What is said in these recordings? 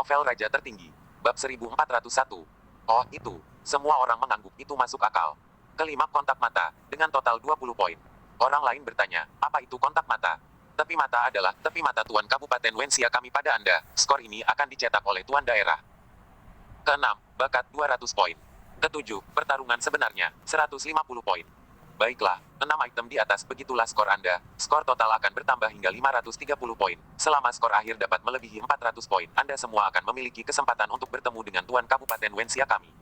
Novel Raja Tertinggi. Bab 1401. Oh, itu. Semua orang mengangguk itu masuk akal. Kelima kontak mata, dengan total 20 poin. Orang lain bertanya, apa itu kontak mata? Tepi mata adalah tepi mata Tuan Kabupaten Wensia kami pada Anda. Skor ini akan dicetak oleh Tuan Daerah. Keenam, bakat 200 poin. Ketujuh, pertarungan sebenarnya, 150 poin. Baiklah, 6 item di atas begitulah skor Anda. Skor total akan bertambah hingga 530 poin. Selama skor akhir dapat melebihi 400 poin, Anda semua akan memiliki kesempatan untuk bertemu dengan Tuan Kabupaten Wensia kami.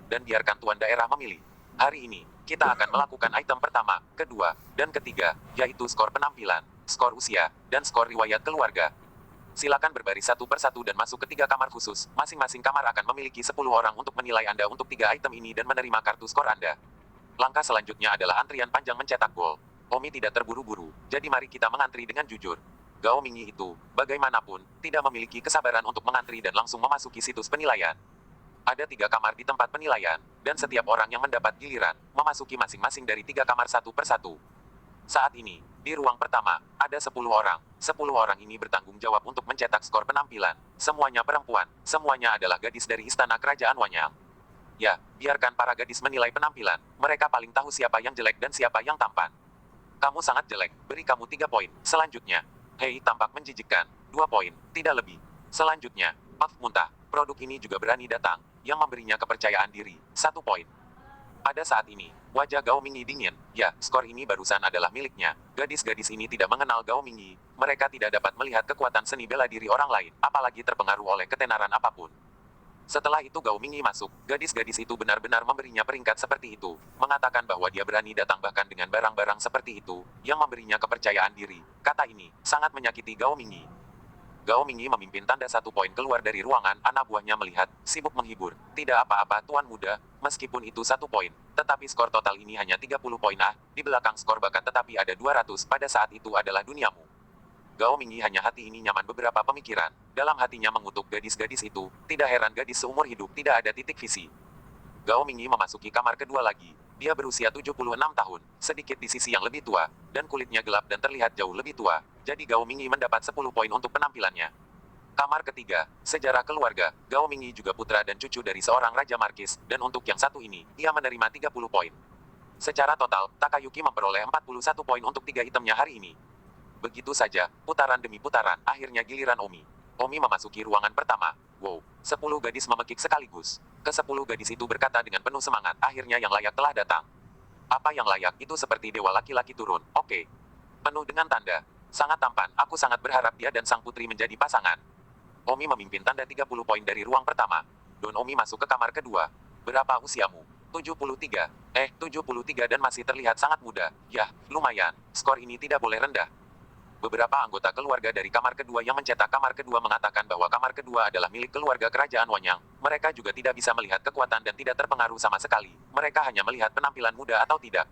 Dan biarkan Tuan Daerah memilih. Hari ini, kita akan melakukan item pertama, kedua, dan ketiga, yaitu skor penampilan, skor usia, dan skor riwayat keluarga. Silakan berbaris satu persatu dan masuk ke 3 kamar khusus. Masing-masing kamar akan memiliki 10 orang untuk menilai Anda untuk 3 item ini dan menerima kartu skor Anda. Langkah selanjutnya adalah antrian panjang mencetak gol. Omi tidak terburu-buru, jadi mari kita mengantri dengan jujur. Gao Mingyi itu, bagaimanapun, tidak memiliki kesabaran untuk mengantri dan langsung memasuki situs penilaian. Ada 3 kamar di tempat penilaian, dan setiap orang yang mendapat giliran, memasuki masing-masing dari 3 kamar satu persatu. Saat ini, di ruang pertama, ada 10 orang. 10 orang ini bertanggung jawab untuk mencetak skor penampilan. Semuanya perempuan, semuanya adalah gadis dari istana kerajaan Wanyang. Ya, biarkan para gadis menilai penampilan. Mereka paling tahu siapa yang jelek dan siapa yang tampan. Kamu sangat jelek, beri kamu 3 poin. Selanjutnya, hei tampak menjijikkan, 2 poin, tidak lebih. Selanjutnya, maaf muntah, produk ini juga berani datang, yang memberinya kepercayaan diri, 1 poin. Pada saat ini, wajah Gao Mingyi dingin. Ya, skor ini barusan adalah miliknya. Gadis-gadis ini tidak mengenal Gao Mingyi. Mereka tidak dapat melihat kekuatan seni bela diri orang lain, apalagi terpengaruh oleh ketenaran apapun. Setelah itu Gao Mingyi masuk, gadis-gadis itu benar-benar memberinya peringkat seperti itu, mengatakan bahwa dia berani datang bahkan dengan barang-barang seperti itu, yang memberinya kepercayaan diri. Kata ini, sangat menyakiti Gao Mingyi. Gao Mingyi memimpin tanda 1 poin keluar dari ruangan, anak buahnya melihat, sibuk menghibur. Tidak apa-apa Tuan Muda, meskipun itu 1 poin, tetapi skor total ini hanya 30 poin di belakang skor bakat tetapi ada 200 pada saat itu adalah duniamu. Gao Mingyi hanya hati ini nyaman beberapa pemikiran. Dalam hatinya mengutuk gadis-gadis itu, tidak heran gadis seumur hidup tidak ada titik visi. Gao Mingyi memasuki kamar kedua lagi. Dia berusia 76 tahun, sedikit di sisi yang lebih tua, dan kulitnya gelap dan terlihat jauh lebih tua. Jadi Gao Mingyi mendapat 10 poin untuk penampilannya. Kamar ketiga, sejarah keluarga. Gao Mingyi juga putra dan cucu dari seorang Raja Markis, dan untuk yang satu ini, ia menerima 30 poin. Secara total, Takayuki memperoleh 41 poin untuk 3 itemnya hari ini. Begitu saja, putaran demi putaran, akhirnya giliran Omi. Omi memasuki ruangan pertama. Wow, 10 gadis memekik sekaligus. Ke-10 gadis itu berkata dengan penuh semangat, akhirnya yang layak telah datang. Apa yang layak itu seperti dewa laki-laki turun, oke. Penuh dengan tanda. Sangat tampan, aku sangat berharap dia dan sang putri menjadi pasangan. Omi memimpin tanda 30 poin dari ruang pertama. Don Omi masuk ke kamar kedua. Berapa usiamu? 73. 73 dan masih terlihat sangat muda. Yah, lumayan, skor ini tidak boleh rendah. Beberapa anggota keluarga dari kamar kedua yang mencetak kamar kedua mengatakan bahwa kamar kedua adalah milik keluarga kerajaan Wanyang. Mereka juga tidak bisa melihat kekuatan dan tidak terpengaruh sama sekali. Mereka hanya melihat penampilan muda atau tidak.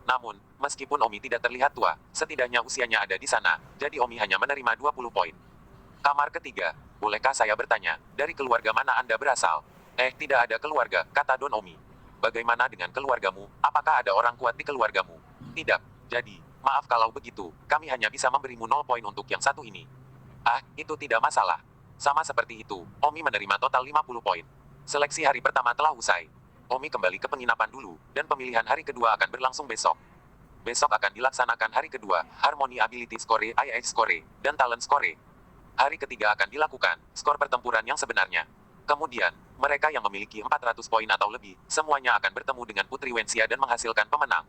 Namun, meskipun Omi tidak terlihat tua, setidaknya usianya ada di sana, jadi Omi hanya menerima 20 poin. Kamar ketiga, bolehkah saya bertanya, dari keluarga mana Anda berasal? Tidak ada keluarga, kata Don Omi. Bagaimana dengan keluargamu? Apakah ada orang kuat di keluargamu? Tidak, jadi... Maaf kalau begitu, kami hanya bisa memberimu 0 poin untuk yang satu ini. Itu tidak masalah. Sama seperti itu, Omi menerima total 50 poin. Seleksi hari pertama telah usai. Omi kembali ke penginapan dulu, dan pemilihan hari kedua akan berlangsung besok. Besok akan dilaksanakan hari kedua, Harmony Ability Score, IH Score, dan Talent Score. Hari ketiga akan dilakukan, skor pertempuran yang sebenarnya. Kemudian, mereka yang memiliki 400 poin atau lebih, semuanya akan bertemu dengan Putri Wensia dan menghasilkan pemenang.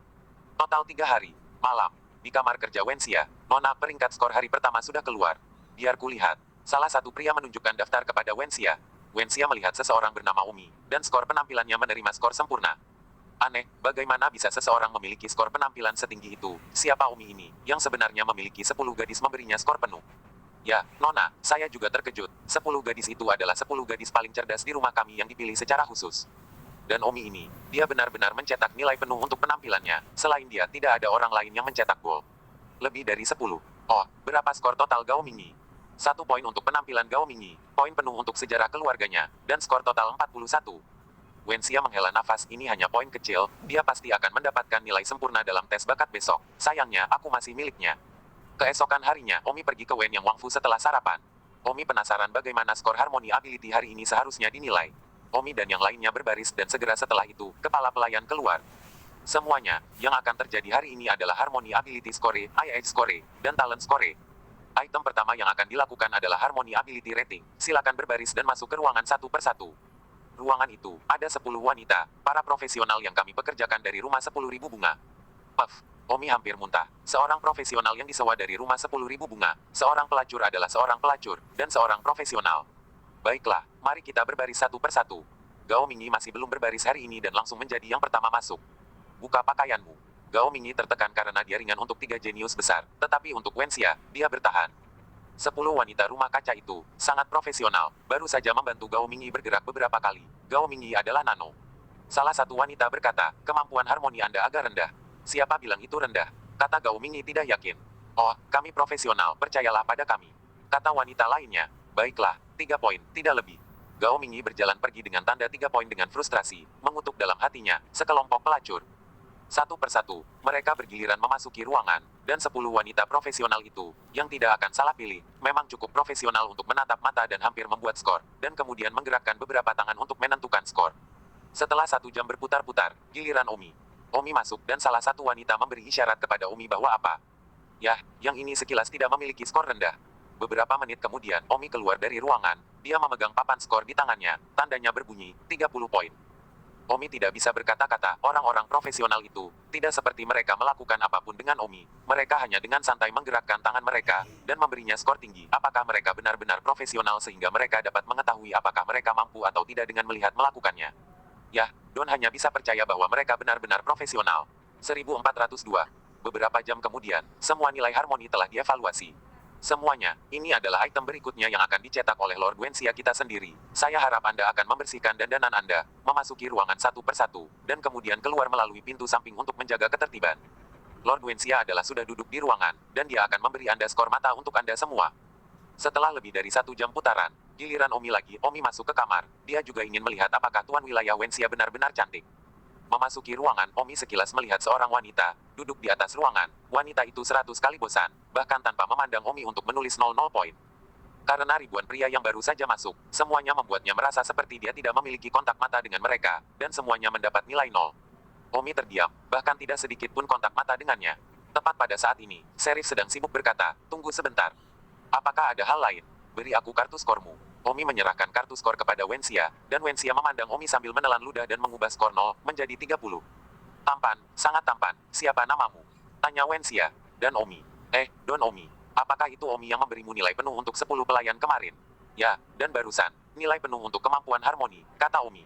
Total 3 hari, malam. Di kamar kerja Wensia, Nona, peringkat skor hari pertama sudah keluar. Biar kulihat. Salah satu pria menunjukkan daftar kepada Wensia. Wensia melihat seseorang bernama Omi, dan skor penampilannya menerima skor sempurna. Aneh, bagaimana bisa seseorang memiliki skor penampilan setinggi itu? Siapa Omi ini, yang sebenarnya memiliki 10 gadis memberinya skor penuh? Ya, Nona, saya juga terkejut. 10 gadis itu adalah 10 gadis paling cerdas di rumah kami yang dipilih secara khusus. Dan Omi ini, dia benar-benar mencetak nilai penuh untuk penampilannya. Selain dia, tidak ada orang lain yang mencetak gol. Lebih dari 10. Oh, berapa skor total Gao Mingyi? 1 poin untuk penampilan Gao Mingyi, poin penuh untuk sejarah keluarganya, dan skor total 41. Wensia menghela nafas, ini hanya poin kecil, dia pasti akan mendapatkan nilai sempurna dalam tes bakat besok. Sayangnya, aku masih miliknya. Keesokan harinya, Omi pergi ke Wen Yang Wangfu setelah sarapan. Omi penasaran bagaimana skor harmoni ability hari ini seharusnya dinilai. Omi dan yang lainnya berbaris dan segera setelah itu, kepala pelayan keluar. Semuanya, yang akan terjadi hari ini adalah harmoni ability score, IH score, dan talent score. Item pertama yang akan dilakukan adalah harmoni ability rating. Silakan berbaris dan masuk ke ruangan satu persatu. Ruangan itu, ada 10 wanita, para profesional yang kami pekerjakan dari rumah 10.000 bunga. Puff, Omi hampir muntah. Seorang profesional yang disewa dari rumah 10.000 bunga, seorang pelacur adalah seorang pelacur, dan seorang profesional. Baiklah, mari kita berbaris satu persatu. Gao Mingyi masih belum berbaris hari ini dan langsung menjadi yang pertama masuk. Buka pakaianmu. Gao Mingyi tertekan karena dia ringan untuk 3 jenius besar, tetapi untuk Wenxia, dia bertahan. 10 wanita rumah kaca itu, sangat profesional, baru saja membantu Gao Mingyi bergerak beberapa kali. Gao Mingyi adalah nano. Salah satu wanita berkata, kemampuan harmoni Anda agak rendah. Siapa bilang itu rendah? Kata Gao Mingyi tidak yakin. Oh, kami profesional, percayalah pada kami. Kata wanita lainnya, baiklah, 3 poin, tidak lebih. Gao Mingyi berjalan pergi dengan tanda 3 poin dengan frustrasi, mengutuk dalam hatinya, sekelompok pelacur. Satu persatu, mereka bergiliran memasuki ruangan, dan 10 wanita profesional itu, yang tidak akan salah pilih, memang cukup profesional untuk menatap mata dan hampir membuat skor, dan kemudian menggerakkan beberapa tangan untuk menentukan skor. Setelah 1 jam berputar-putar, giliran Omi. Omi masuk dan salah satu wanita memberi isyarat kepada Omi bahwa apa? Yah, yang ini sekilas tidak memiliki skor rendah. Beberapa menit kemudian, Omi keluar dari ruangan, dia memegang papan skor di tangannya, tandanya berbunyi, 30 poin. Omi tidak bisa berkata-kata, orang-orang profesional itu, tidak seperti mereka melakukan apapun dengan Omi. Mereka hanya dengan santai menggerakkan tangan mereka, dan memberinya skor tinggi. Apakah mereka benar-benar profesional sehingga mereka dapat mengetahui apakah mereka mampu atau tidak dengan melihat melakukannya? Yah, Don hanya bisa percaya bahwa mereka benar-benar profesional. 1402. Beberapa jam kemudian, semua nilai harmoni telah dievaluasi. Semuanya, ini adalah item berikutnya yang akan dicetak oleh Lord Wenxia kita sendiri. Saya harap Anda akan membersihkan dandanan Anda, memasuki ruangan satu persatu, dan kemudian keluar melalui pintu samping untuk menjaga ketertiban. Lord Wenxia adalah sudah duduk di ruangan, dan dia akan memberi Anda skor mata untuk Anda semua. Setelah lebih dari 1 jam putaran, giliran Omi lagi, Omi masuk ke kamar. Dia juga ingin melihat apakah tuan wilayah Wenxia benar-benar cantik. Memasuki ruangan, Omi sekilas melihat seorang wanita, duduk di atas ruangan. Wanita itu 100 kali bosan, bahkan tanpa memandang Omi untuk menulis 00 poin. Karena ribuan pria yang baru saja masuk, semuanya membuatnya merasa seperti dia tidak memiliki kontak mata dengan mereka, dan semuanya mendapat nilai 0. Omi terdiam, bahkan tidak sedikit pun kontak mata dengannya. Tepat pada saat ini, Sheriff sedang sibuk berkata, tunggu sebentar. Apakah ada hal lain? Beri aku kartu skormu. Omi menyerahkan kartu skor kepada Wenxia, dan Wenxia memandang Omi sambil menelan ludah dan mengubah skor 0 menjadi 30. Tampan, sangat tampan. Siapa namamu? Tanya Wenxia. Dan Omi. Don Omi. Apakah itu Omi yang memberimu nilai penuh untuk 10 pelayan kemarin? Ya, dan barusan, nilai penuh untuk kemampuan harmoni, kata Omi.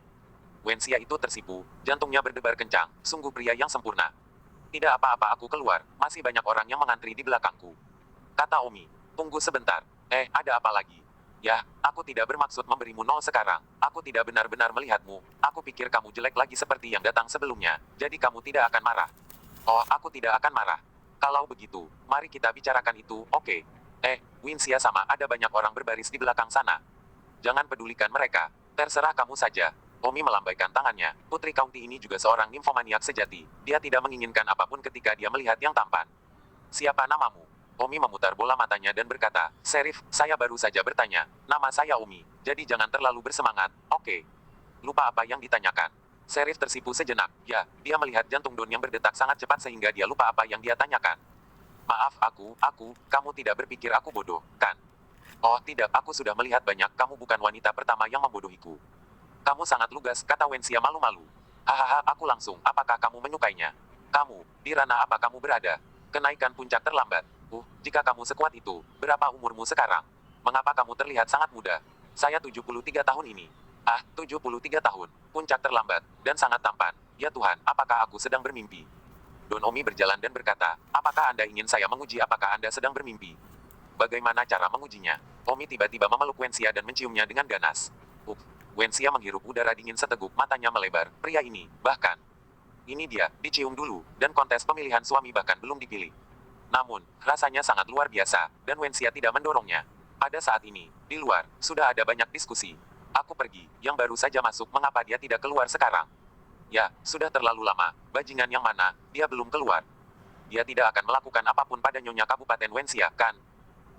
Wenxia itu tersipu, jantungnya berdebar kencang, sungguh pria yang sempurna. Tidak apa-apa aku keluar, masih banyak orang yang mengantri di belakangku. Kata Omi. Tunggu sebentar. Ada apa lagi? Ya, aku tidak bermaksud memberimu 0 sekarang. Aku tidak benar-benar melihatmu. Aku pikir kamu jelek lagi seperti yang datang sebelumnya. Jadi kamu tidak akan marah. Oh, aku tidak akan marah. Kalau begitu, mari kita bicarakan itu, oke? Wenxia sama ada banyak orang berbaris di belakang sana. Jangan pedulikan mereka. Terserah kamu saja. Omi melambaikan tangannya. Putri County ini juga seorang nimfomaniak sejati. Dia tidak menginginkan apapun ketika dia melihat yang tampan. Siapa namamu? Omi memutar bola matanya dan berkata, Sheriff, saya baru saja bertanya. Nama saya Omi, jadi jangan terlalu bersemangat, oke? Lupa apa yang ditanyakan. Sheriff tersipu sejenak. Ya, dia melihat jantung Don yang berdetak sangat cepat sehingga dia lupa apa yang dia tanyakan. Maaf kamu tidak berpikir aku bodoh, kan? Oh tidak, aku sudah melihat banyak, kamu bukan wanita pertama yang membodohiku. Kamu sangat lugas, kata Wenxia malu-malu. Hahaha, aku langsung, apakah kamu menyukainya? Kamu, di ranah apa kamu berada? Kenaikan puncak terlambat. Jika kamu sekuat itu, berapa umurmu sekarang? Mengapa kamu terlihat sangat muda? Saya 73 tahun ini. 73 tahun. Puncak terlambat, dan sangat tampan. Ya Tuhan, apakah aku sedang bermimpi? Don Omi berjalan dan berkata, apakah Anda ingin saya menguji apakah Anda sedang bermimpi? Bagaimana cara mengujinya? Omi tiba-tiba memeluk Wenxia dan menciumnya dengan ganas. Wenxia menghirup udara dingin seteguk, matanya melebar. Pria ini, bahkan. Ini dia, dicium dulu, dan kontes pemilihan suami bahkan belum dipilih. Namun, rasanya sangat luar biasa, dan Wenxia tidak mendorongnya. Pada saat ini, di luar, sudah ada banyak diskusi. Aku pergi, yang baru saja masuk, mengapa dia tidak keluar sekarang? Ya, sudah terlalu lama, bajingan yang mana, dia belum keluar. Dia tidak akan melakukan apapun pada Nyonya Kabupaten Wenxia, kan?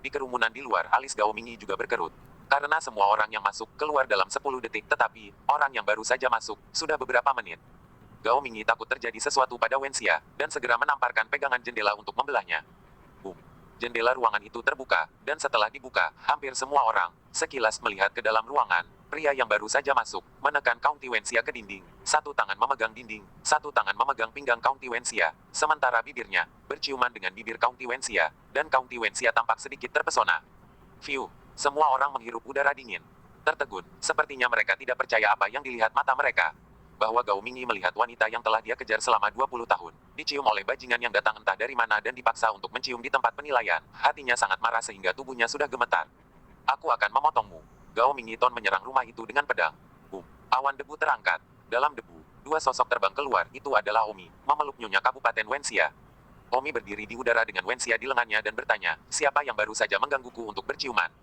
Di kerumunan di luar, alis Gao Mingyi juga berkerut. Karena semua orang yang masuk keluar dalam 10 detik, tetapi orang yang baru saja masuk sudah beberapa menit. Gao Mingyi takut terjadi sesuatu pada Wenxia, dan segera menamparkan pegangan jendela untuk membelahnya. Boom. Jendela ruangan itu terbuka, dan setelah dibuka, hampir semua orang sekilas melihat ke dalam ruangan. Pria yang baru saja masuk menekan County Wenxia ke dinding. Satu tangan memegang dinding, satu tangan memegang pinggang County Wenxia, sementara bibirnya berciuman dengan bibir County Wenxia, dan County Wenxia tampak sedikit terpesona. View. Semua orang menghirup udara dingin. Tertegun, sepertinya mereka tidak percaya apa yang dilihat mata mereka. Bahwa Gao Mingyi melihat wanita yang telah dia kejar selama 20 tahun, dicium oleh bajingan yang datang entah dari mana dan dipaksa untuk mencium di tempat penilaian. Hatinya sangat marah sehingga tubuhnya sudah gemetar. Aku akan memotongmu. Gao Mingyi Ton menyerang rumah itu dengan pedang. Boom. Awan debu terangkat. Dalam debu, dua sosok terbang keluar. Itu adalah Omi, memeluk Nyonya Kabupaten Wenxia. Omi berdiri di udara dengan Wenxia di lengannya dan bertanya, siapa yang baru saja menggangguku untuk berciuman?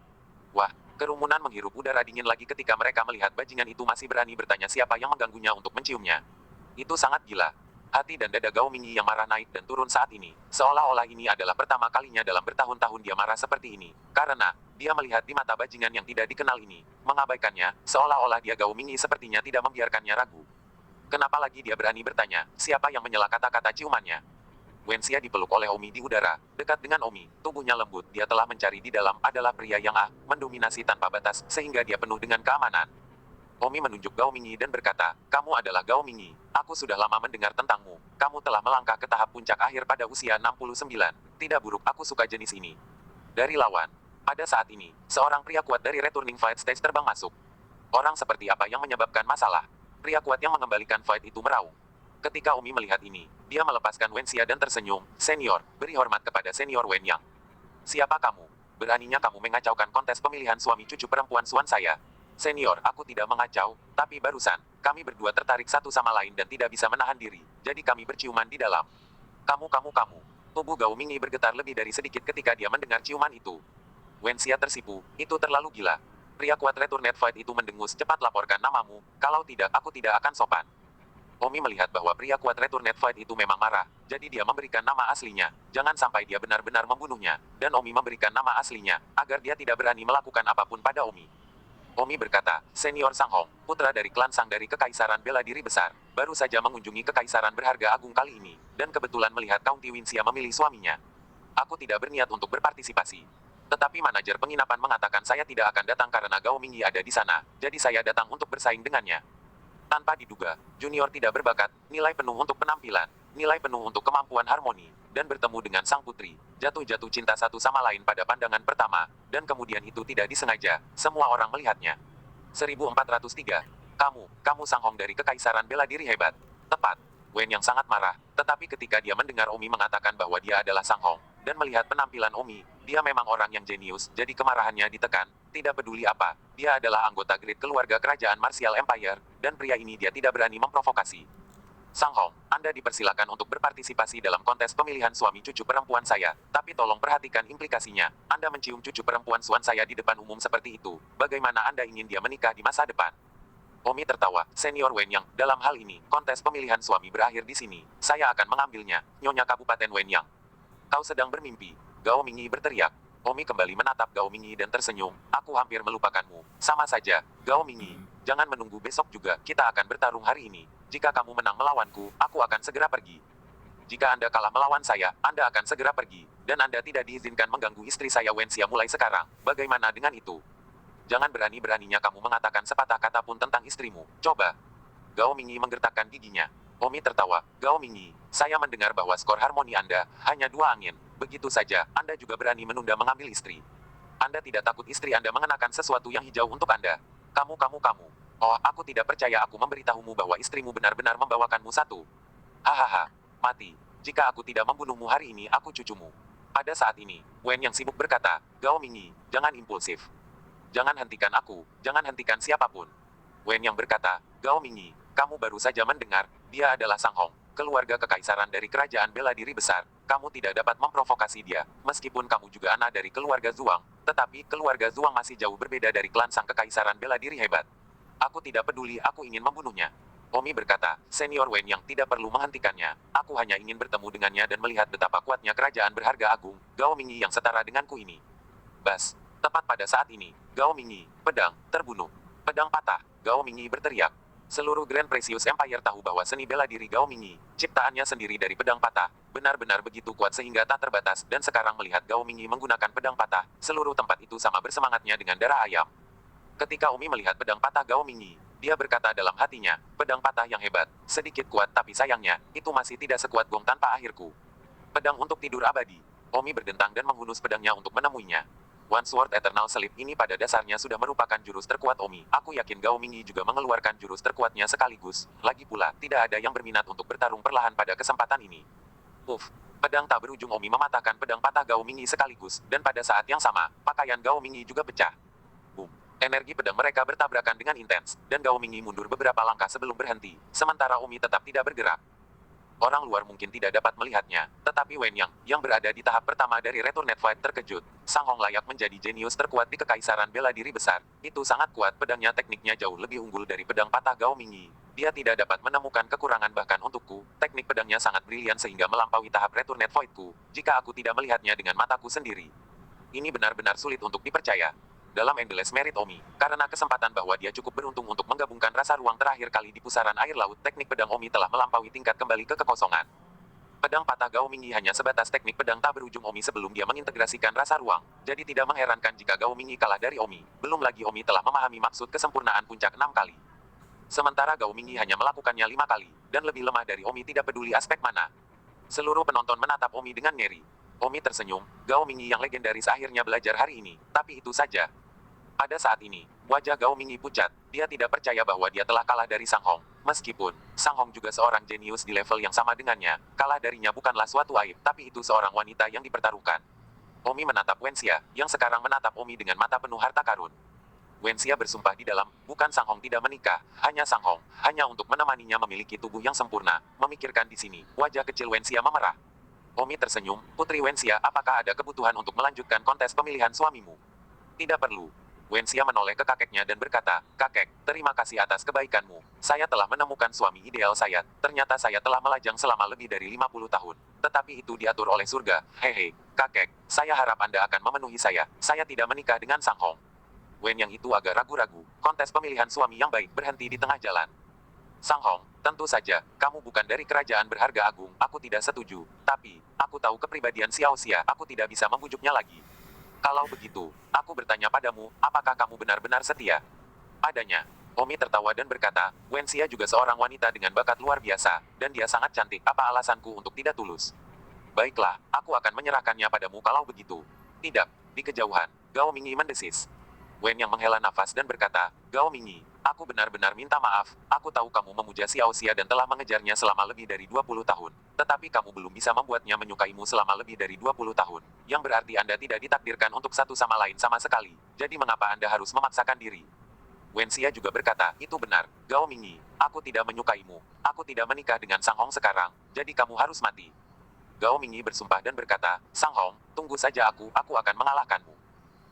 Wah, kerumunan menghirup udara dingin lagi ketika mereka melihat bajingan itu masih berani bertanya siapa yang mengganggunya untuk menciumnya. Itu sangat gila. Hati dan dada Gao Mingyi yang marah naik dan turun saat ini. Seolah-olah ini adalah pertama kalinya dalam bertahun-tahun dia marah seperti ini. Karena, dia melihat di mata bajingan yang tidak dikenal ini. Mengabaikannya, seolah-olah dia Gao Mingyi sepertinya tidak membiarkannya ragu. Kenapa lagi dia berani bertanya, siapa yang menyela kata-kata ciumannya? Wenxia dipeluk oleh Omi di udara. Dekat dengan Omi, tubuhnya lembut. Dia telah mencari di dalam adalah pria yang mendominasi tanpa batas, sehingga dia penuh dengan keamanan. Omi menunjuk Gao Mingyi dan berkata, kamu adalah Gao Mingyi. Aku sudah lama mendengar tentangmu. Kamu telah melangkah ke tahap puncak akhir pada usia 69. Tidak buruk, aku suka jenis ini. Dari lawan. Pada saat ini, seorang pria kuat dari Returning Fight Stage terbang masuk. Orang seperti apa yang menyebabkan masalah? Pria kuat yang mengembalikan fight itu meraung. Ketika Omi melihat ini, dia melepaskan Wenxia dan tersenyum. Senior, beri hormat kepada Senior Wen Yang. Siapa kamu? Beraninya kamu mengacaukan kontes pemilihan suami cucu perempuan Suan saya. Senior, aku tidak mengacau, tapi barusan, kami berdua tertarik satu sama lain dan tidak bisa menahan diri, jadi kami berciuman di dalam. Kamu. Tubuh Gao Mingyi bergetar lebih dari sedikit ketika dia mendengar ciuman itu. Wenxia tersipu, itu terlalu gila. Pria kuat Returned Fight itu mendengus, cepat laporkan namamu, kalau tidak aku tidak akan sopan. Omi melihat bahwa pria kuat Returned Fight itu memang marah, jadi dia memberikan nama aslinya. Jangan sampai dia benar-benar membunuhnya. Dan Omi memberikan nama aslinya, agar dia tidak berani melakukan apapun pada Omi. Omi berkata, Senior Sang Hong, putra dari klan Sang dari Kekaisaran Bela Diri Besar, baru saja mengunjungi Kekaisaran Berharga Agung kali ini, dan kebetulan melihat County Wenxia memilih suaminya. Aku tidak berniat untuk berpartisipasi. Tetapi manajer penginapan mengatakan saya tidak akan datang karena Gao Mingyi ada di sana, jadi saya datang untuk bersaing dengannya. Tanpa diduga, junior tidak berbakat, nilai penuh untuk penampilan, nilai penuh untuk kemampuan harmoni, dan bertemu dengan sang putri, jatuh cinta satu sama lain pada pandangan pertama, dan kemudian itu tidak disengaja, semua orang melihatnya. 1403. Kamu Sang Hong dari Kekaisaran Bela Diri hebat. Tepat. Wen yang sangat marah, tetapi ketika dia mendengar Omi mengatakan bahwa dia adalah Sang Hong, dan melihat penampilan Omi, dia memang orang yang jenius, jadi kemarahannya ditekan. Tidak peduli apa, dia adalah anggota grid keluarga kerajaan Martial Empire, dan pria ini dia tidak berani memprovokasi. Sang Hong, Anda dipersilakan untuk berpartisipasi dalam kontes pemilihan suami cucu perempuan saya, tapi tolong perhatikan implikasinya. Anda mencium cucu perempuan Suan saya di depan umum seperti itu, bagaimana Anda ingin dia menikah di masa depan? Omi tertawa, Senior Wen Yang, dalam hal ini, kontes pemilihan suami berakhir di sini, saya akan mengambilnya, Nyonya Kabupaten Wen Yang. Kau sedang bermimpi, Gao Mingyi berteriak. Omi kembali menatap Gao Mingyi dan tersenyum, aku hampir melupakanmu. Sama saja, Gao Mingyi, jangan menunggu besok juga, kita akan bertarung hari ini. Jika kamu menang melawanku, aku akan segera pergi. Jika Anda kalah melawan saya, Anda akan segera pergi. Dan Anda tidak diizinkan mengganggu istri saya Wenxia mulai sekarang. Bagaimana dengan itu? Jangan berani-beraninya kamu mengatakan sepatah kata pun tentang istrimu. Coba. Gao Mingyi menggertakkan giginya. Omi tertawa, Gao Mingyi, saya mendengar bahwa skor harmoni Anda hanya 2 angin. Begitu saja, Anda juga berani menunda mengambil istri. Anda tidak takut istri Anda mengenakan sesuatu yang hijau untuk Anda. Kamu. Oh, aku tidak percaya aku memberitahumu bahwa istrimu benar-benar membawakanmu satu. Hahaha, mati. Jika aku tidak membunuhmu hari ini, aku cucumu. Pada saat ini, Wen yang sibuk berkata, Gao Mingyi, jangan impulsif. Jangan hentikan aku, jangan hentikan siapapun. Wen yang berkata, Gao Mingyi, kamu baru saja mendengar, dia adalah Sang Hong, keluarga kekaisaran dari kerajaan bela diri besar. Kamu tidak dapat memprovokasi dia, meskipun kamu juga anak dari keluarga Zuang, tetapi keluarga Zuang masih jauh berbeda dari klan sang kekaisaran bela diri hebat. Aku tidak peduli, aku ingin membunuhnya. Omi berkata, Senior Wen yang tidak perlu menghentikannya, aku hanya ingin bertemu dengannya dan melihat betapa kuatnya kerajaan berharga agung, Gao Mingyi yang setara denganku ini. Bas. Tepat pada saat ini, Gao Mingyi, pedang, terbunuh. Pedang patah, Gao Mingyi berteriak. Seluruh Grand Precious Empire tahu bahwa seni bela diri Gao Mingyi, ciptaannya sendiri dari pedang patah, benar-benar begitu kuat sehingga tak terbatas, dan sekarang melihat Gao Mingyi menggunakan pedang patah, seluruh tempat itu sama bersemangatnya dengan darah ayam. Ketika Omi melihat pedang patah Gao Mingyi, dia berkata dalam hatinya, pedang patah yang hebat, sedikit kuat tapi sayangnya, itu masih tidak sekuat gong tanpa akhirku. Pedang untuk tidur abadi. Omi berdentang dan menghunus pedangnya untuk menemuinya. One Sword Eternal Sleep ini pada dasarnya sudah merupakan jurus terkuat Omi. Aku yakin Gao Mingyi juga mengeluarkan jurus terkuatnya sekaligus. Lagi pula, tidak ada yang berminat untuk bertarung perlahan pada kesempatan ini. Pedang tak berujung Omi mematahkan pedang patah Gao Mingyi sekaligus, dan pada saat yang sama, pakaian Gao Mingyi juga pecah. Boom. Energi pedang mereka bertabrakan dengan intens, dan Gao Mingyi mundur beberapa langkah sebelum berhenti, sementara Omi tetap tidak bergerak. Orang luar mungkin tidak dapat melihatnya, tetapi Wen Yang, yang berada di tahap pertama dari Returned Fight terkejut. Sang Hong layak menjadi jenius terkuat di Kekaisaran Bela Diri Besar. Itu sangat kuat, pedangnya tekniknya jauh lebih unggul dari pedang patah Gao Mingyi. Dia tidak dapat menemukan kekurangan bahkan untukku. Teknik pedangnya sangat brilian sehingga melampaui tahap Returned Fight-ku, jika aku tidak melihatnya dengan mataku sendiri. Ini benar-benar sulit untuk dipercaya. Dalam Endless Merit Omi, karena kesempatan bahwa dia cukup beruntung untuk menggabungkan rasa ruang terakhir kali di pusaran air laut, teknik pedang Omi telah melampaui tingkat kembali ke kekosongan. Pedang patah Gao Mingyi hanya sebatas teknik pedang tak berujung Omi sebelum dia mengintegrasikan rasa ruang, jadi tidak mengherankan jika Gao Mingyi kalah dari Omi. Belum lagi Omi telah memahami maksud kesempurnaan puncak 6 kali. Sementara Gao Mingyi hanya melakukannya 5 kali, dan lebih lemah dari Omi tidak peduli aspek mana. Seluruh penonton menatap Omi dengan ngeri. Omi tersenyum, Gao Mingyi yang legendaris akhirnya belajar hari ini, tapi itu saja. Pada saat ini, wajah Gao Mingyi pucat, dia tidak percaya bahwa dia telah kalah dari Sang Hong. Meskipun, Sang Hong juga seorang jenius di level yang sama dengannya, kalah darinya bukanlah suatu aib, tapi itu seorang wanita yang dipertaruhkan. Omi menatap Wenxia, yang sekarang menatap Omi dengan mata penuh harta karun. Wenxia bersumpah di dalam, bukan Sang Hong tidak menikah, hanya Sang Hong, hanya untuk menemaninya memiliki tubuh yang sempurna. Memikirkan di sini, wajah kecil Wenxia memerah. Omi tersenyum, Putri Wenxia, apakah ada kebutuhan untuk melanjutkan kontes pemilihan suamimu? Tidak perlu. Wenxia menoleh ke kakeknya dan berkata, kakek, terima kasih atas kebaikanmu. Saya telah menemukan suami ideal saya. Ternyata saya telah melajang selama lebih dari 50 tahun. Tetapi itu diatur oleh surga. Hehe, kakek, saya harap Anda akan memenuhi saya. Saya tidak menikah dengan Sang Hong. Wen yang itu agak ragu-ragu. Kontes pemilihan suami yang baik berhenti di tengah jalan. Sang Hong, tentu saja, kamu bukan dari kerajaan berharga agung. Aku tidak setuju. Tapi, aku tahu kepribadian Xiao Xia. Aku tidak bisa membujuknya lagi. Kalau begitu, aku bertanya padamu, apakah kamu benar-benar setia padanya? Omi tertawa dan berkata, Wenxia juga seorang wanita dengan bakat luar biasa, dan dia sangat cantik. Apa alasanku untuk tidak tulus? Baiklah, aku akan menyerahkannya padamu kalau begitu. Tidak, di kejauhan, Gao Mingyi mendesis. Wen yang menghela nafas dan berkata, Gao Mingyi, aku benar-benar minta maaf, aku tahu kamu memuja Xiao Xia dan telah mengejarnya selama lebih dari 20 tahun. Tetapi kamu belum bisa membuatnya menyukaimu selama lebih dari 20 tahun. Yang berarti Anda tidak ditakdirkan untuk satu sama lain sama sekali. Jadi mengapa Anda harus memaksakan diri? Wenxia juga berkata, itu benar, Gao Mingyi, aku tidak menyukaimu. Aku tidak menikah dengan Sang Hong sekarang, jadi kamu harus mati. Gao Mingyi bersumpah dan berkata, Sang Hong, tunggu saja aku akan mengalahkanmu.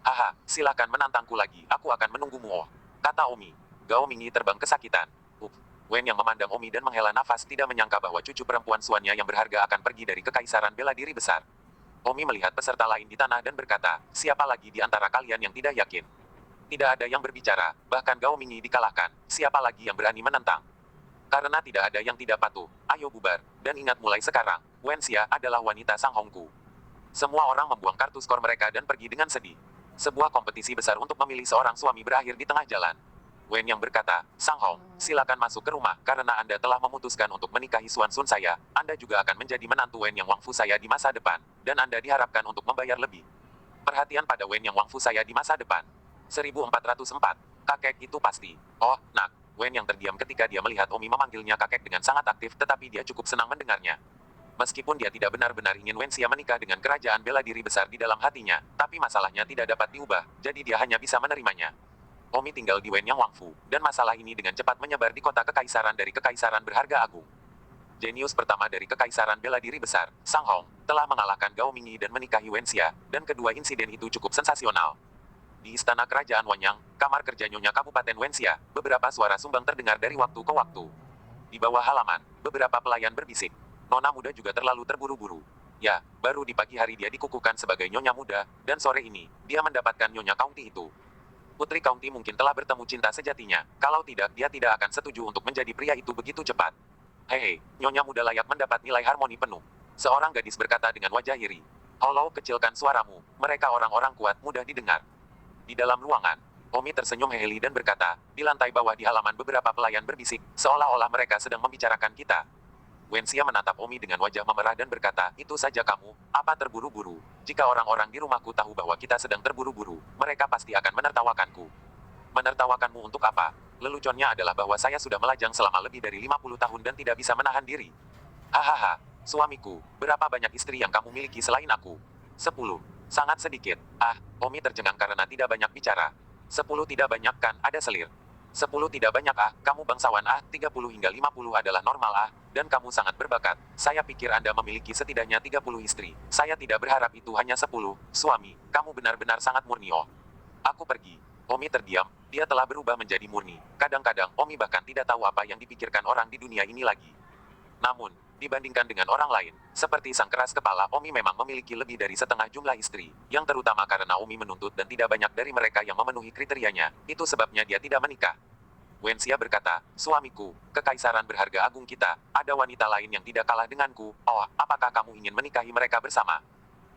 Haha, silakan menantangku lagi, aku akan menunggumu oh. Kata Omi. Gao Mingyi terbang kesakitan. Wen yang memandang Omi dan menghela nafas tidak menyangka bahwa cucu perempuan suannya yang berharga akan pergi dari Kekaisaran Bela Diri Besar. Omi melihat peserta lain di tanah dan berkata, siapa lagi di antara kalian yang tidak yakin? Tidak ada yang berbicara, bahkan Gao Mingyi dikalahkan, siapa lagi yang berani menentang? Karena tidak ada yang tidak patuh, ayo bubar, dan ingat mulai sekarang, Wenxia adalah wanita Sang Hongku. Semua orang membuang kartu skor mereka dan pergi dengan sedih. Sebuah kompetisi besar untuk memilih seorang suami berakhir di tengah jalan. Wen yang berkata, Sang Hong, silakan masuk ke rumah, karena Anda telah memutuskan untuk menikahi Suan Sun saya, Anda juga akan menjadi menantu Wen yang Wangfu saya di masa depan, dan Anda diharapkan untuk membayar lebih. Perhatian pada Wen yang Wangfu saya di masa depan. 1404. Kakek itu pasti. Oh, nak. Wen yang terdiam ketika dia melihat Omi memanggilnya kakek dengan sangat aktif, tetapi dia cukup senang mendengarnya. Meskipun dia tidak benar-benar ingin Wenxia menikah dengan kerajaan bela diri besar di dalam hatinya, tapi masalahnya tidak dapat diubah, jadi dia hanya bisa menerimanya. Omi tinggal di Wenyang Wangfu, dan masalah ini dengan cepat menyebar di kota kekaisaran dari kekaisaran berharga agung. Jenius pertama dari kekaisaran bela diri besar, Sang Hong, telah mengalahkan Gao Mingyi dan menikahi Wenxia, dan kedua insiden itu cukup sensasional. Di istana kerajaan Wanyang, kamar kerja Nyonya Kabupaten Wenxia, beberapa suara sumbang terdengar dari waktu ke waktu. Di bawah halaman, beberapa pelayan berbisik. Nona muda juga terlalu terburu-buru. Ya, baru di pagi hari dia dikukuhkan sebagai nyonya muda, dan sore ini, dia mendapatkan nyonya county itu. Putri County mungkin telah bertemu cinta sejatinya, kalau tidak dia tidak akan setuju untuk menjadi pria itu begitu cepat. Hei, nyonya muda layak mendapat nilai harmoni penuh. Seorang gadis berkata dengan wajah iri. Halo, kecilkan suaramu, mereka orang-orang kuat mudah didengar. Di dalam ruangan, Omi tersenyum heheli dan berkata, di lantai bawah di halaman beberapa pelayan berbisik, seolah-olah mereka sedang membicarakan kita. Wenxia menatap Omi dengan wajah memerah dan berkata, itu saja kamu, apa terburu-buru? Jika orang-orang di rumahku tahu bahwa kita sedang terburu-buru, mereka pasti akan menertawakanku. Menertawakanmu untuk apa? Leluconnya adalah bahwa saya sudah melajang selama lebih dari 50 tahun dan tidak bisa menahan diri. Hahaha, suamiku, berapa banyak istri yang kamu miliki selain aku? 10. Sangat sedikit. Ah, Omi tercengang karena tidak banyak bicara. 10 tidak banyak kan, ada selir. 10 tidak banyak ah, kamu bangsawan ah, 30 hingga 50 adalah normal ah, dan kamu sangat berbakat. Saya pikir Anda memiliki setidaknya 30 istri. Saya tidak berharap itu hanya 10. Suami, kamu benar-benar sangat murni oh. Aku pergi. Omi terdiam, dia telah berubah menjadi murni. Kadang-kadang Omi bahkan tidak tahu apa yang dipikirkan orang di dunia ini lagi. Namun, dibandingkan dengan orang lain, seperti sang keras kepala, Omi memang memiliki lebih dari setengah jumlah istri, yang terutama karena Omi menuntut dan tidak banyak dari mereka yang memenuhi kriterianya, itu sebabnya dia tidak menikah. Wenxia berkata, suamiku, kekaisaran berharga agung kita, ada wanita lain yang tidak kalah denganku, oh, apakah kamu ingin menikahi mereka bersama?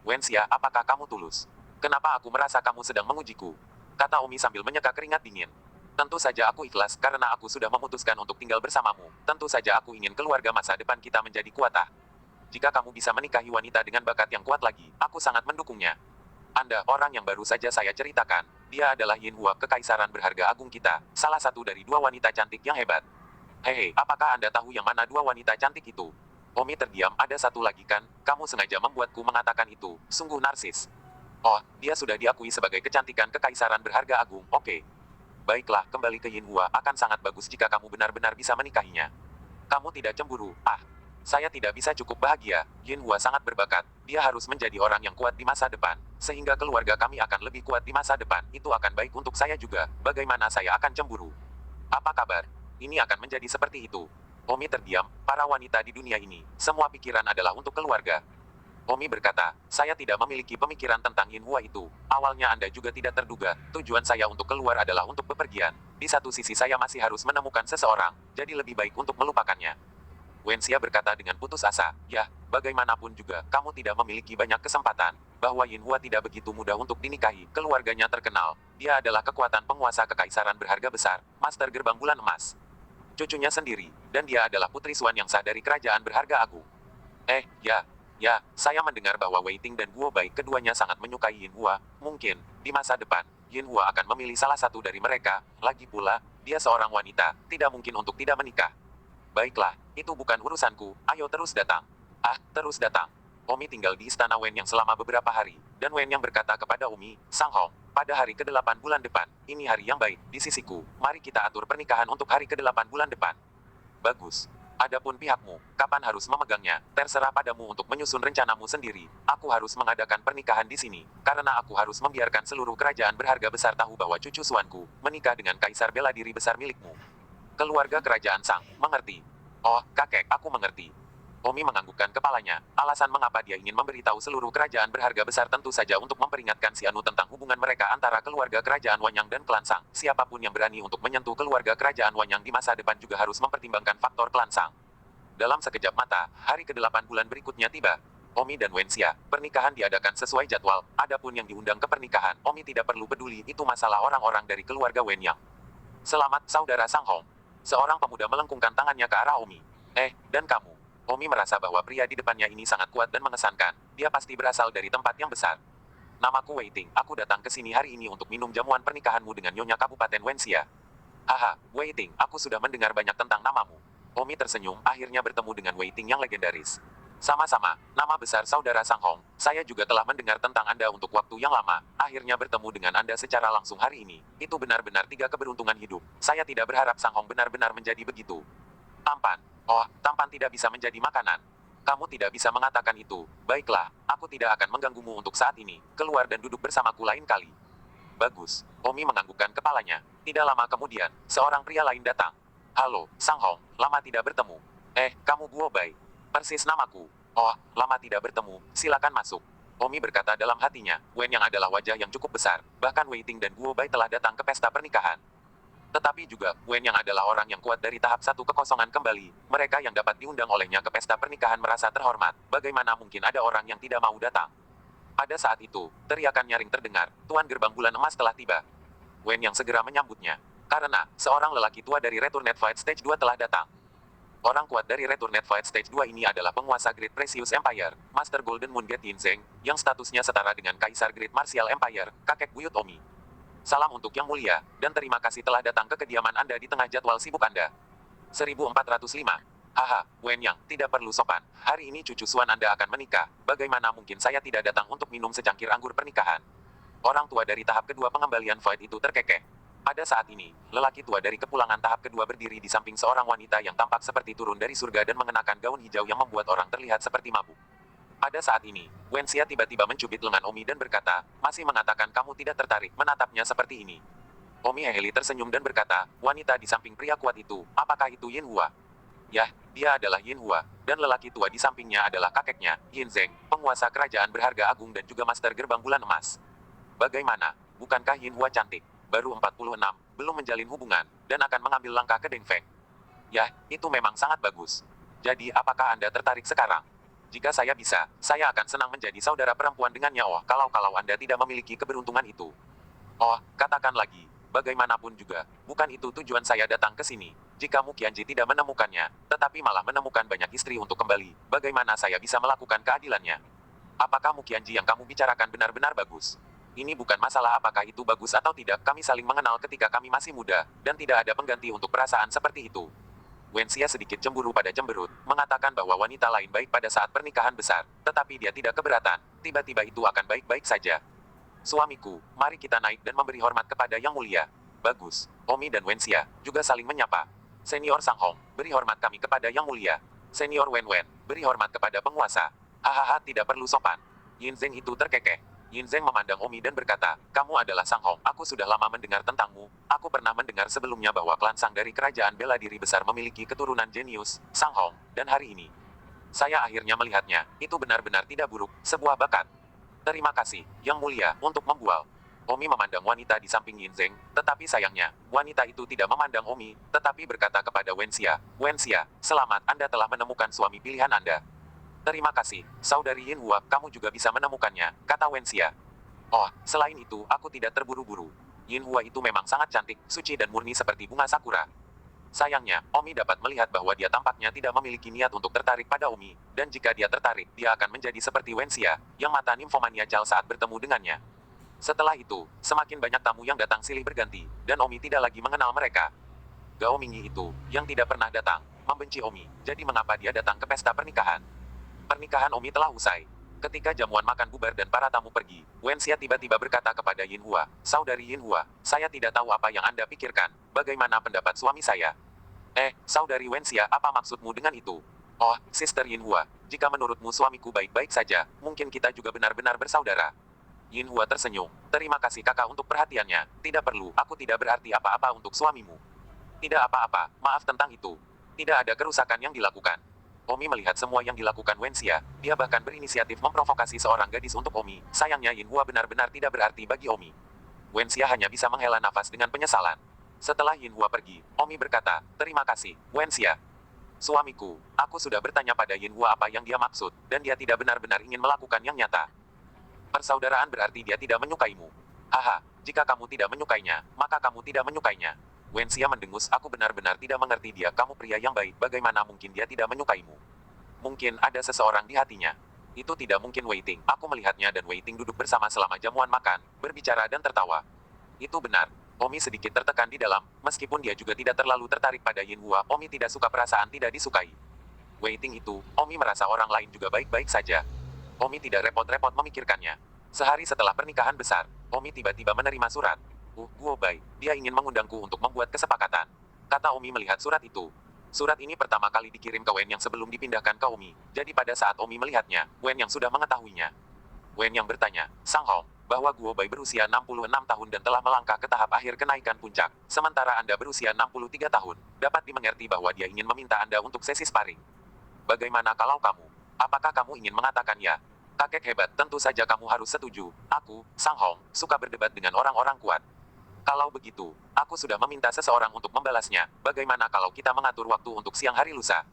Wenxia, apakah kamu tulus? Kenapa aku merasa kamu sedang mengujiku? Kata Omi sambil menyeka keringat dingin. Tentu saja aku ikhlas karena aku sudah memutuskan untuk tinggal bersamamu. Tentu saja aku ingin keluarga masa depan kita menjadi kuat. Jika kamu bisa menikahi wanita dengan bakat yang kuat lagi, aku sangat mendukungnya. Anda, orang yang baru saja saya ceritakan, dia adalah Yin Hua, kekaisaran berharga agung kita, salah satu dari dua wanita cantik yang hebat. Hehe, apakah Anda tahu yang mana dua wanita cantik itu? Omi terdiam, ada satu lagi kan, kamu sengaja membuatku mengatakan itu, sungguh narsis. Oh, dia sudah diakui sebagai kecantikan kekaisaran berharga agung, oke. Baiklah, kembali ke Yin Hua, akan sangat bagus jika kamu benar-benar bisa menikahinya. Kamu tidak cemburu, ah. Saya tidak bisa cukup bahagia, Yin Hua sangat berbakat, dia harus menjadi orang yang kuat di masa depan, sehingga keluarga kami akan lebih kuat di masa depan, itu akan baik untuk saya juga, bagaimana saya akan cemburu? Apa kabar? Ini akan menjadi seperti itu. Omi terdiam, para wanita di dunia ini, semua pikiran adalah untuk keluarga. Omi berkata, saya tidak memiliki pemikiran tentang Yin Hua itu. Awalnya Anda juga tidak terduga, tujuan saya untuk keluar adalah untuk bepergian. Di satu sisi saya masih harus menemukan seseorang, jadi lebih baik untuk melupakannya. Wenxia berkata dengan putus asa, ya, bagaimanapun juga, kamu tidak memiliki banyak kesempatan. Bahwa Yin Hua tidak begitu mudah untuk dinikahi, keluarganya terkenal. Dia adalah kekuatan penguasa kekaisaran berharga besar, Master Gerbang Bulan Emas. Cucunya sendiri, dan dia adalah putri Suan yang sah dari kerajaan berharga agung. Ya, saya mendengar bahwa Wei Ting dan Guo Bai keduanya sangat menyukai Yin Hua. Mungkin, di masa depan, Yin Hua akan memilih salah satu dari mereka. Lagi pula, dia seorang wanita, tidak mungkin untuk tidak menikah. Baiklah, itu bukan urusanku, ayo terus datang. Ah, terus datang. Omi tinggal di istana Wen yang selama beberapa hari, dan Wen yang berkata kepada Omi, Sang Hong, pada hari ke-8 bulan depan, ini hari yang baik, di sisiku, mari kita atur pernikahan untuk hari ke-8 bulan depan. Bagus. Adapun pihakmu, kapan harus memegangnya, terserah padamu untuk menyusun rencanamu sendiri. Aku harus mengadakan pernikahan di sini, karena aku harus membiarkan seluruh kerajaan berharga besar tahu bahwa cucu suanku menikah dengan kaisar bela diri besar milikmu. Keluarga kerajaan Sang, mengerti? Oh, kakek, aku mengerti. Omi menganggukkan kepalanya. Alasan mengapa dia ingin memberitahu seluruh kerajaan berharga besar tentu saja untuk memperingatkan si Anu tentang hubungan mereka antara keluarga kerajaan Wanyang dan klan Sang. Siapapun yang berani untuk menyentuh keluarga kerajaan Wanyang di masa depan juga harus mempertimbangkan faktor klan Sang. Dalam sekejap mata, hari ke-8 bulan berikutnya tiba. Omi dan Wenxia, pernikahan diadakan sesuai jadwal. Adapun yang diundang ke pernikahan, Omi tidak perlu peduli, itu masalah orang-orang dari keluarga Wenyang. Selamat, saudara Sang Hong. Seorang pemuda melengkungkan tangannya ke arah Omi. Dan kamu. Omi merasa bahwa pria di depannya ini sangat kuat dan mengesankan. Dia pasti berasal dari tempat yang besar. Namaku Wei Ting. Aku datang ke sini hari ini untuk minum jamuan pernikahanmu dengan Nyonya Kabupaten Wenxia. Haha, Wei Ting, aku sudah mendengar banyak tentang namamu. Omi tersenyum, akhirnya bertemu dengan Wei Ting yang legendaris. Sama-sama, nama besar saudara Sang Hong. Saya juga telah mendengar tentang Anda untuk waktu yang lama. Akhirnya bertemu dengan Anda secara langsung hari ini. Itu benar-benar 3 keberuntungan hidup. Saya tidak berharap Sang Hong benar-benar menjadi begitu tampan. Oh, tampan tidak bisa menjadi makanan. Kamu tidak bisa mengatakan itu. Baiklah, aku tidak akan mengganggumu untuk saat ini. Keluar dan duduk bersamaku lain kali. Bagus. Omi menganggukkan kepalanya. Tidak lama kemudian, seorang pria lain datang. Halo, Sang Hong, lama tidak bertemu. Kamu Guo Bai. Persis namaku. Oh, lama tidak bertemu, silakan masuk. Omi berkata dalam hatinya, Wen yang adalah wajah yang cukup besar, bahkan Wei Ting dan Guo Bai telah datang ke pesta pernikahan. Tetapi juga, Wen yang adalah orang yang kuat dari tahap 1 kekosongan kembali, mereka yang dapat diundang olehnya ke pesta pernikahan merasa terhormat, bagaimana mungkin ada orang yang tidak mau datang. Pada saat itu, teriakan nyaring terdengar, Tuan Gerbang Bulan Emas telah tiba. Wen yang segera menyambutnya. Karena, seorang lelaki tua dari Returned Fight Stage 2 telah datang. Orang kuat dari Returned Fight Stage 2 ini adalah penguasa Great Precious Empire, Master Golden Moon Gate Yin Zeng, yang statusnya setara dengan Kaisar Great Martial Empire, kakek buyut Omi. Salam untuk Yang Mulia, dan terima kasih telah datang ke kediaman Anda di tengah jadwal sibuk Anda. 1405. Haha, Wen Yang, tidak perlu sopan. Hari ini cucu Suan Anda akan menikah. Bagaimana mungkin saya tidak datang untuk minum secangkir anggur pernikahan? Orang tua dari tahap kedua pengembalian Void itu terkekeh. Pada saat ini, lelaki tua dari kepulangan tahap kedua berdiri di samping seorang wanita yang tampak seperti turun dari surga dan mengenakan gaun hijau yang membuat orang terlihat seperti mabuk. Pada saat ini, Wen Xia tiba-tiba mencubit lengan Omi dan berkata, masih mengatakan kamu tidak tertarik menatapnya seperti ini. Omi Heli tersenyum dan berkata, wanita di samping pria kuat itu, apakah itu Yin Hua? Yah, dia adalah Yin Hua, dan lelaki tua di sampingnya adalah kakeknya, Yin Zeng, penguasa kerajaan berharga agung dan juga master gerbang bulan emas. Bagaimana, bukankah Yin Hua cantik? Baru 46, belum menjalin hubungan, dan akan mengambil langkah ke Deng Feng. Yah, itu memang sangat bagus. Jadi apakah Anda tertarik sekarang? Jika saya bisa, saya akan senang menjadi saudara perempuan dengannya. Oh, kalau Anda tidak memiliki keberuntungan itu. Oh, katakan lagi, bagaimanapun juga, bukan itu tujuan saya datang ke sini. Jika Mu Qianji tidak menemukannya, tetapi malah menemukan banyak istri untuk kembali, bagaimana saya bisa melakukan keadilannya? Apakah Mu Qianji yang kamu bicarakan benar-benar bagus? Ini bukan masalah apakah itu bagus atau tidak, kami saling mengenal ketika kami masih muda, dan tidak ada pengganti untuk perasaan seperti itu. Wen Xia sedikit cemburu pada cemberut, mengatakan bahwa wanita lain baik pada saat pernikahan besar, tetapi dia tidak keberatan, tiba-tiba itu akan baik-baik saja. Suamiku, mari kita naik dan memberi hormat kepada Yang Mulia. Bagus, Omi dan Wen Xia juga saling menyapa. Senior Sang Hong, beri hormat kami kepada Yang Mulia. Senior Wen Wen, beri hormat kepada penguasa. Hahaha, tidak perlu sopan. Yin Zeng itu terkekeh. Yin Zeng memandang Omi dan berkata, kamu adalah Sang Hong, aku sudah lama mendengar tentangmu, aku pernah mendengar sebelumnya bahwa klan Sang dari kerajaan bela diri besar memiliki keturunan jenius, Sang Hong, dan hari ini, saya akhirnya melihatnya, itu benar-benar tidak buruk, sebuah bakat. Terima kasih, Yang Mulia, untuk membual. Omi memandang wanita di samping Yin Zeng, tetapi sayangnya, wanita itu tidak memandang Omi, tetapi berkata kepada Wen Xia, selamat, Anda telah menemukan suami pilihan Anda. Terima kasih, saudari Yin Hua, kamu juga bisa menemukannya, kata Wen Xia. Oh, selain itu, aku tidak terburu-buru. Yin Hua itu memang sangat cantik, suci dan murni seperti bunga sakura. Sayangnya, Omi dapat melihat bahwa dia tampaknya tidak memiliki niat untuk tertarik pada Omi, dan jika dia tertarik, dia akan menjadi seperti Wen Xia, yang mata nimfomania jal saat bertemu dengannya. Setelah itu, semakin banyak tamu yang datang silih berganti, dan Omi tidak lagi mengenal mereka. Gao Mingyi itu, yang tidak pernah datang, membenci Omi, jadi mengapa dia datang ke pesta pernikahan? Pernikahan Omi telah usai. Ketika jamuan makan bubar dan para tamu pergi, Wen Xia tiba-tiba berkata kepada Yin Hua, saudari Yin Hua, saya tidak tahu apa yang Anda pikirkan, bagaimana pendapat suami saya? Saudari Wen Xia, apa maksudmu dengan itu? Oh, Sister Yin Hua, jika menurutmu suamiku baik-baik saja, mungkin kita juga benar-benar bersaudara. Yin Hua tersenyum, terima kasih kakak untuk perhatiannya, tidak perlu, aku tidak berarti apa-apa untuk suamimu. Tidak apa-apa, maaf tentang itu. Tidak ada kerusakan yang dilakukan. Omi melihat semua yang dilakukan Wen Xia, dia bahkan berinisiatif memprovokasi seorang gadis untuk Omi, sayangnya Yin Hua benar-benar tidak berarti bagi Omi. Wen Xia hanya bisa menghela nafas dengan penyesalan. Setelah Yin Hua pergi, Omi berkata, terima kasih, Wen Xia. Suamiku, aku sudah bertanya pada Yin Hua apa yang dia maksud, dan dia tidak benar-benar ingin melakukan yang nyata. Persaudaraan berarti dia tidak menyukaimu. Haha, jika kamu tidak menyukainya, maka kamu tidak menyukainya. Wen Xia mendengus, aku benar-benar tidak mengerti dia, kamu pria yang baik, bagaimana mungkin dia tidak menyukaimu? Mungkin ada seseorang di hatinya. Itu tidak mungkin Wei Ting, aku melihatnya dan Wei Ting duduk bersama selama jamuan makan, berbicara dan tertawa. Itu benar. Omi sedikit tertekan di dalam, meskipun dia juga tidak terlalu tertarik pada Yin Hua, Omi tidak suka perasaan tidak disukai. Wei Ting itu, Omi merasa orang lain juga baik-baik saja. Omi tidak repot-repot memikirkannya. Sehari setelah pernikahan besar, Omi tiba-tiba menerima surat. Guo Bai, dia ingin mengundangku untuk membuat kesepakatan. Kata Omi melihat surat itu. Surat ini pertama kali dikirim ke Wen yang sebelum dipindahkan ke Omi. Jadi pada saat Omi melihatnya, Wen yang sudah mengetahuinya. Wen yang bertanya, Sang Hong, bahwa Guo Bai berusia 66 tahun dan telah melangkah ke tahap akhir kenaikan puncak, sementara Anda berusia 63 tahun, dapat dimengerti bahwa dia ingin meminta Anda untuk sesi sparring. Bagaimana kalau kamu? Apakah kamu ingin mengatakan ya? Kakek hebat, tentu saja kamu harus setuju. Aku, Sang Hong, suka berdebat dengan orang-orang kuat. Kalau begitu, aku sudah meminta seseorang untuk membalasnya. Bagaimana kalau kita mengatur waktu untuk siang hari lusa?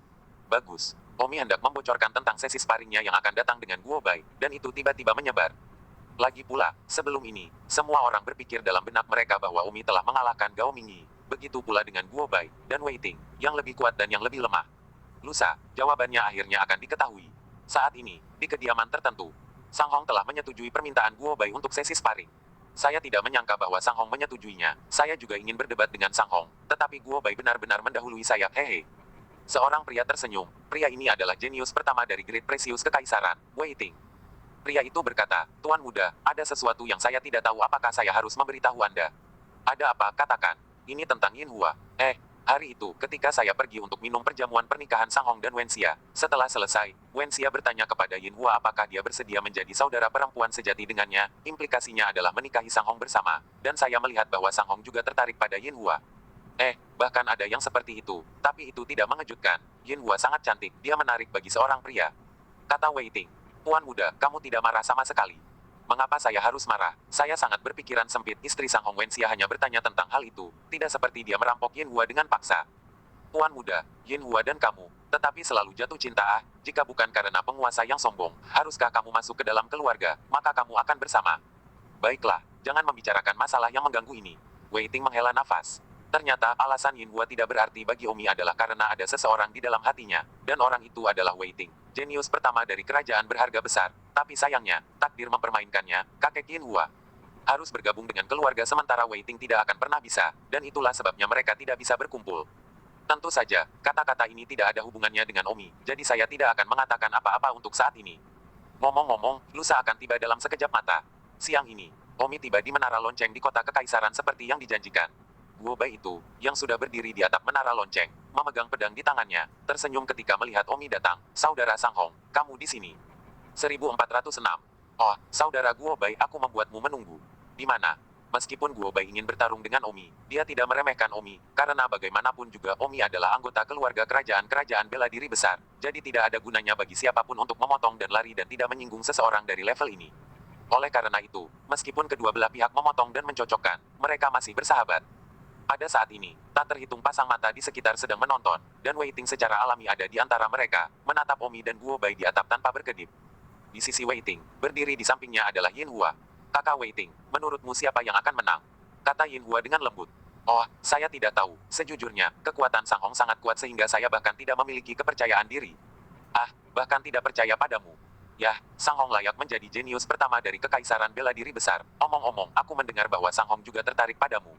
Bagus. Omi hendak membocorkan tentang sesi sparringnya yang akan datang dengan Guo Bai, dan itu tiba-tiba menyebar. Lagi pula, sebelum ini, semua orang berpikir dalam benak mereka bahwa Omi telah mengalahkan Gao Mingyi. Begitu pula dengan Guo Bai, dan Wei Ting, yang lebih kuat dan yang lebih lemah. Lusa, jawabannya akhirnya akan diketahui. Saat ini, di kediaman tertentu, Sang Hong telah menyetujui permintaan Guo Bai untuk sesi sparring. Saya tidak menyangka bahwa Sang Hong menyetujuinya. Saya juga ingin berdebat dengan Sang Hong, tetapi Guo Bai benar-benar mendahului saya. Hehe. Seorang pria tersenyum. Pria ini adalah jenius pertama dari Great Precious Kekaisaran, Wei Ting. Pria itu berkata, Tuan Muda, ada sesuatu yang saya tidak tahu, apakah saya harus memberitahu Anda? Ada apa? Katakan. Ini tentang Yin Hua. Hari itu, ketika saya pergi untuk minum perjamuan pernikahan Sang Hong dan Wenxia, setelah selesai, Wenxia bertanya kepada Yin Hua apakah dia bersedia menjadi saudara perempuan sejati dengannya. Implikasinya adalah menikahi Sang Hong bersama, dan saya melihat bahwa Sang Hong juga tertarik pada Yin Hua. Bahkan ada yang seperti itu, tapi itu tidak mengejutkan. Yin Hua sangat cantik, dia menarik bagi seorang pria. Kata Wei Ting, Tuan Muda, kamu tidak marah sama sekali. Mengapa saya harus marah? Saya sangat berpikiran sempit. Istri Sang Hong Wenxia hanya bertanya tentang hal itu, tidak seperti dia merampok Yin Hua dengan paksa. Tuan Muda, Yin Hua dan kamu, tetapi selalu jatuh cinta. Jika bukan karena penguasa yang sombong, haruskah kamu masuk ke dalam keluarga, maka kamu akan bersama. Baiklah, jangan membicarakan masalah yang mengganggu ini. Wei Ting menghela nafas. Ternyata alasan Yin Hua tidak berarti bagi Omi adalah karena ada seseorang di dalam hatinya, dan orang itu adalah Wei Ting, jenius pertama dari kerajaan berharga besar. Tapi sayangnya, takdir mempermainkannya, kakek Yin Hua harus bergabung dengan keluarga sementara Wei Ting tidak akan pernah bisa, dan itulah sebabnya mereka tidak bisa berkumpul. Tentu saja, kata-kata ini tidak ada hubungannya dengan Omi, jadi saya tidak akan mengatakan apa-apa untuk saat ini. Ngomong-ngomong, lusa akan tiba dalam sekejap mata. Siang ini, Omi tiba di menara lonceng di kota kekaisaran seperti yang dijanjikan. Guo Bai itu, yang sudah berdiri di atap menara lonceng, memegang pedang di tangannya, tersenyum ketika melihat Omi datang. Saudara Sang Hong, kamu di sini. 1406. Oh, saudara Guo Bai, aku membuatmu menunggu. Di mana? Meskipun Guo Bai ingin bertarung dengan Omi, dia tidak meremehkan Omi, karena bagaimanapun juga Omi adalah anggota keluarga kerajaan bela diri besar, jadi tidak ada gunanya bagi siapapun untuk memotong dan lari dan tidak menyinggung seseorang dari level ini. Oleh karena itu, meskipun kedua belah pihak memotong dan mencocokkan, mereka masih bersahabat. Pada saat ini, tak terhitung pasang mata di sekitar sedang menonton, dan Wei Ting secara alami ada di antara mereka, menatap Omi dan Guo Bai di atap tanpa berkedip. Di sisi Wei Ting, berdiri di sampingnya adalah Yin Hua. Kakak Wei Ting, menurutmu siapa yang akan menang? Kata Yin Hua dengan lembut. Oh, saya tidak tahu. Sejujurnya, kekuatan Sang Hong sangat kuat sehingga saya bahkan tidak memiliki kepercayaan diri. Bahkan tidak percaya padamu. Yah, Sang Hong layak menjadi jenius pertama dari kekaisaran bela diri besar. Omong-omong, aku mendengar bahwa Sang Hong juga tertarik padamu.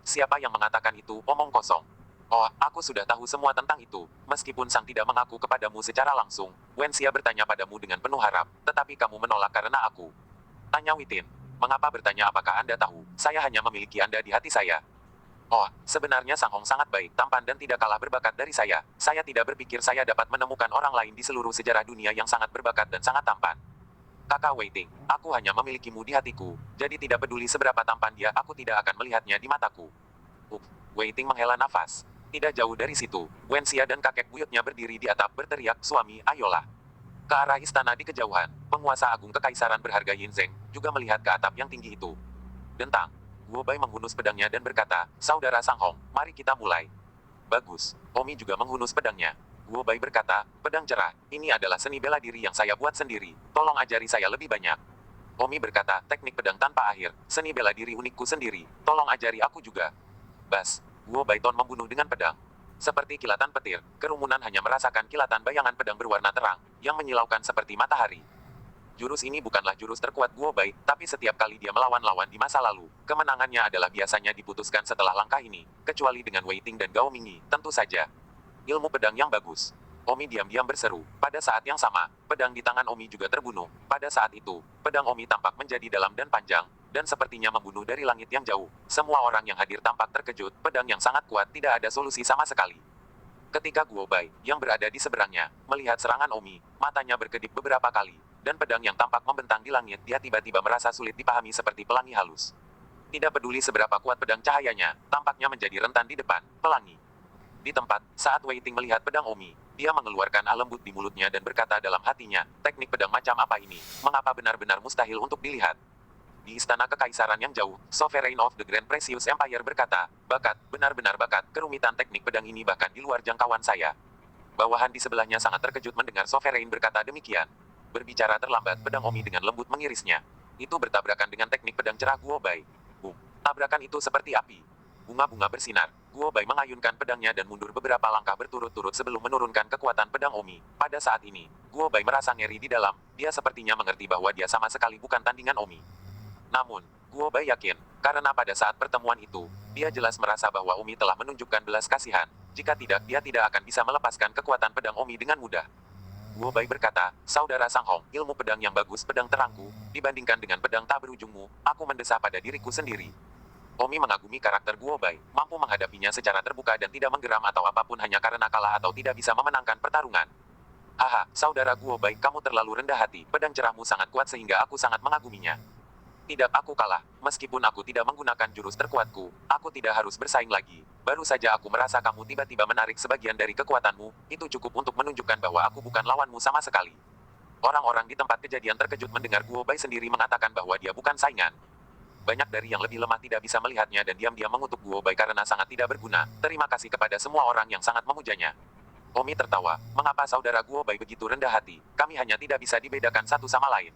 Siapa yang mengatakan itu? Omong kosong. Oh, aku sudah tahu semua tentang itu. Meskipun Sang tidak mengaku kepadamu secara langsung, Wenxia bertanya padamu dengan penuh harap, tetapi kamu menolak karena aku. Tanya Witin. Mengapa bertanya apakah Anda tahu? Saya hanya memiliki Anda di hati saya. Oh, sebenarnya Sang Hong sangat baik, tampan dan tidak kalah berbakat dari saya. Saya tidak berpikir saya dapat menemukan orang lain di seluruh sejarah dunia yang sangat berbakat dan sangat tampan. Kakak Wei Ting, aku hanya memilikimu di hatiku, jadi tidak peduli seberapa tampan dia, aku tidak akan melihatnya di mataku. Wei Ting menghela nafas. Tidak jauh dari situ, Wenxia dan kakek buyutnya berdiri di atap berteriak, suami, ayolah. Ke arah istana di kejauhan, penguasa agung kekaisaran berharga Yin Zeng, juga melihat ke atap yang tinggi itu. Dentang, Guo Bai menghunus pedangnya dan berkata, saudara Sang Hong, mari kita mulai. Bagus, Omi juga menghunus pedangnya. Guo Bai berkata, pedang cerah, ini adalah seni bela diri yang saya buat sendiri, tolong ajari saya lebih banyak. Omi berkata, teknik pedang tanpa akhir, seni bela diri unikku sendiri, tolong ajari aku juga. Bas, Guo Bai Ton membunuh dengan pedang. Seperti kilatan petir, kerumunan hanya merasakan kilatan bayangan pedang berwarna terang, yang menyilaukan seperti matahari. Jurus ini bukanlah jurus terkuat Guo Bai, tapi setiap kali dia melawan lawan di masa lalu, kemenangannya adalah biasanya diputuskan setelah langkah ini, kecuali dengan Wei Ting dan Gao Mingyi, tentu saja. Ilmu pedang yang bagus. Omi diam-diam berseru. Pada saat yang sama, pedang di tangan Omi juga terbunuh. Pada saat itu, pedang Omi tampak menjadi dalam dan panjang, dan sepertinya membunuh dari langit yang jauh. Semua orang yang hadir tampak terkejut, pedang yang sangat kuat tidak ada solusi sama sekali. Ketika Guo Bai, yang berada di seberangnya, melihat serangan Omi, matanya berkedip beberapa kali, dan pedang yang tampak membentang di langit, dia tiba-tiba merasa sulit dipahami seperti pelangi halus. Tidak peduli seberapa kuat pedang cahayanya, tampaknya menjadi rentan di depan, pelangi. Di tempat, saat Wei Ting melihat pedang Omi, Dia mengeluarkan ah lembut di mulutnya dan berkata dalam hatinya, teknik pedang macam apa ini? Mengapa benar-benar mustahil untuk dilihat? Di istana kekaisaran yang jauh, Sovereign of the Grand Precious Empire berkata, bakat, benar-benar bakat, kerumitan teknik pedang ini bahkan di luar jangkauan saya. Bawahan di sebelahnya sangat terkejut mendengar Sovereign berkata demikian. Berbicara terlambat, pedang Omi dengan lembut mengirisnya. Itu bertabrakan dengan teknik pedang cerah Guo Bai. Boom. Tabrakan itu seperti api. Bunga-bunga bersinar. Guo Bai mengayunkan pedangnya dan mundur beberapa langkah berturut-turut sebelum menurunkan kekuatan pedang Omi. Pada saat ini, Guo Bai merasa ngeri di dalam. Dia sepertinya mengerti bahwa dia sama sekali bukan tandingan Omi. Namun, Guo Bai yakin, karena pada saat pertemuan itu, dia jelas merasa bahwa Omi telah menunjukkan belas kasihan. Jika tidak, dia tidak akan bisa melepaskan kekuatan pedang Omi dengan mudah. Guo Bai berkata, saudara Sang Hong, ilmu pedang yang bagus pedang terangku, dibandingkan dengan pedang tak berujungmu, aku mendesah pada diriku sendiri. Omi mengagumi karakter Guo Bai, mampu menghadapinya secara terbuka dan tidak menggeram atau apapun hanya karena kalah atau tidak bisa memenangkan pertarungan. Haha, saudara Guo Bai, kamu terlalu rendah hati, pedang cerahmu sangat kuat sehingga aku sangat mengaguminya. Tidak, aku kalah. Meskipun aku tidak menggunakan jurus terkuatku, aku tidak harus bersaing lagi. Baru saja aku merasa kamu tiba-tiba menarik sebagian dari kekuatanmu, itu cukup untuk menunjukkan bahwa aku bukan lawanmu sama sekali. Orang-orang di tempat kejadian terkejut mendengar Guo Bai sendiri mengatakan bahwa dia bukan saingan. Banyak dari yang lebih lemah tidak bisa melihatnya dan diam-diam mengutuk Guo Bai karena sangat tidak berguna. Terima kasih kepada semua orang yang sangat memujanya. Omi tertawa, mengapa saudara Guo Bai begitu rendah hati? Kami hanya tidak bisa dibedakan satu sama lain.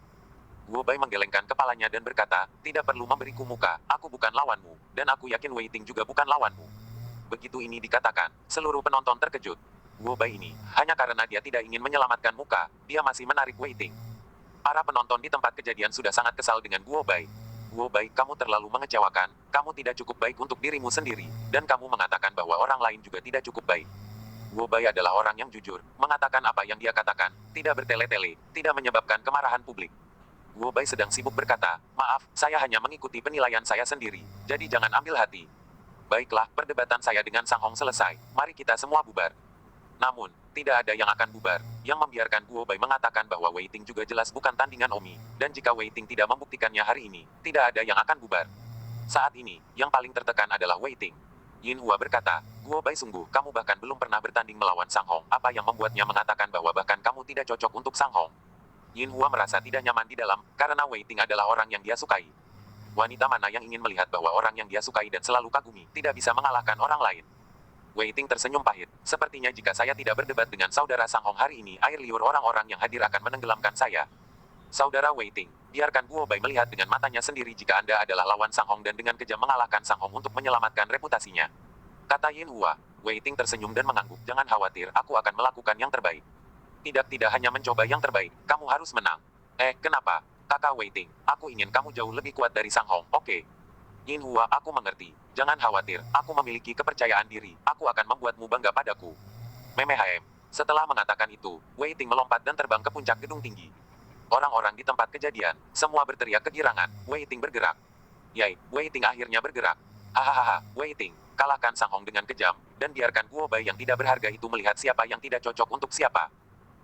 Guo Bai menggelengkan kepalanya dan berkata, tidak perlu memberiku muka, aku bukan lawanmu, dan aku yakin Wei Ting juga bukan lawanmu. Begitu ini dikatakan, seluruh penonton terkejut. Guo Bai ini, hanya karena dia tidak ingin menyelamatkan muka, dia masih menarik Wei Ting. Para penonton di tempat kejadian sudah sangat kesal dengan Guo Bai. Guo Bai, kamu terlalu mengecewakan, kamu tidak cukup baik untuk dirimu sendiri, dan kamu mengatakan bahwa orang lain juga tidak cukup baik. Guo Bai adalah orang yang jujur, mengatakan apa yang dia katakan, tidak bertele-tele, tidak menyebabkan kemarahan publik. Guo Bai sedang sibuk berkata, maaf, saya hanya mengikuti penilaian saya sendiri, jadi jangan ambil hati. Baiklah, perdebatan saya dengan Sang Hong selesai, mari kita semua bubar. Namun, tidak ada yang akan bubar, yang membiarkan Guo Bai mengatakan bahwa Wei Ting juga jelas bukan tandingan Omi, dan jika Wei Ting tidak membuktikannya hari ini, tidak ada yang akan bubar. Saat ini, yang paling tertekan adalah Wei Ting. Yin Hua berkata, Guo Bai sungguh, kamu bahkan belum pernah bertanding melawan Sang Hong, apa yang membuatnya mengatakan bahwa bahkan kamu tidak cocok untuk Sang Hong? Yin Hua merasa tidak nyaman di dalam, karena Wei Ting adalah orang yang dia sukai. Wanita mana yang ingin melihat bahwa orang yang dia sukai dan selalu kagumi, tidak bisa mengalahkan orang lain? Wei Ting tersenyum pahit. Sepertinya jika saya tidak berdebat dengan saudara Sang Hong hari ini, air liur orang-orang yang hadir akan menenggelamkan saya. Saudara Wei Ting, biarkan Guo Bai melihat dengan matanya sendiri jika Anda adalah lawan Sang Hong dan dengan kejam mengalahkan Sang Hong untuk menyelamatkan reputasinya. Kata Yin Hua. Wei Ting tersenyum dan mengangguk. Jangan khawatir, aku akan melakukan yang terbaik. Tidak hanya mencoba yang terbaik, kamu harus menang. Kenapa? Kakak Wei Ting, aku ingin kamu jauh lebih kuat dari Sang Hong, oke? Yin Hua, aku mengerti. Jangan khawatir, aku memiliki kepercayaan diri, aku akan membuatmu bangga padaku. Memehem. Setelah mengatakan itu, Wei Ting melompat dan terbang ke puncak gedung tinggi. Orang-orang di tempat kejadian, semua berteriak kegirangan, Wei Ting bergerak. Yai, Wei Ting akhirnya bergerak. Hahaha, Wei Ting, kalahkan Sang Hong dengan kejam, dan biarkan Guo Bai yang tidak berharga itu melihat siapa yang tidak cocok untuk siapa.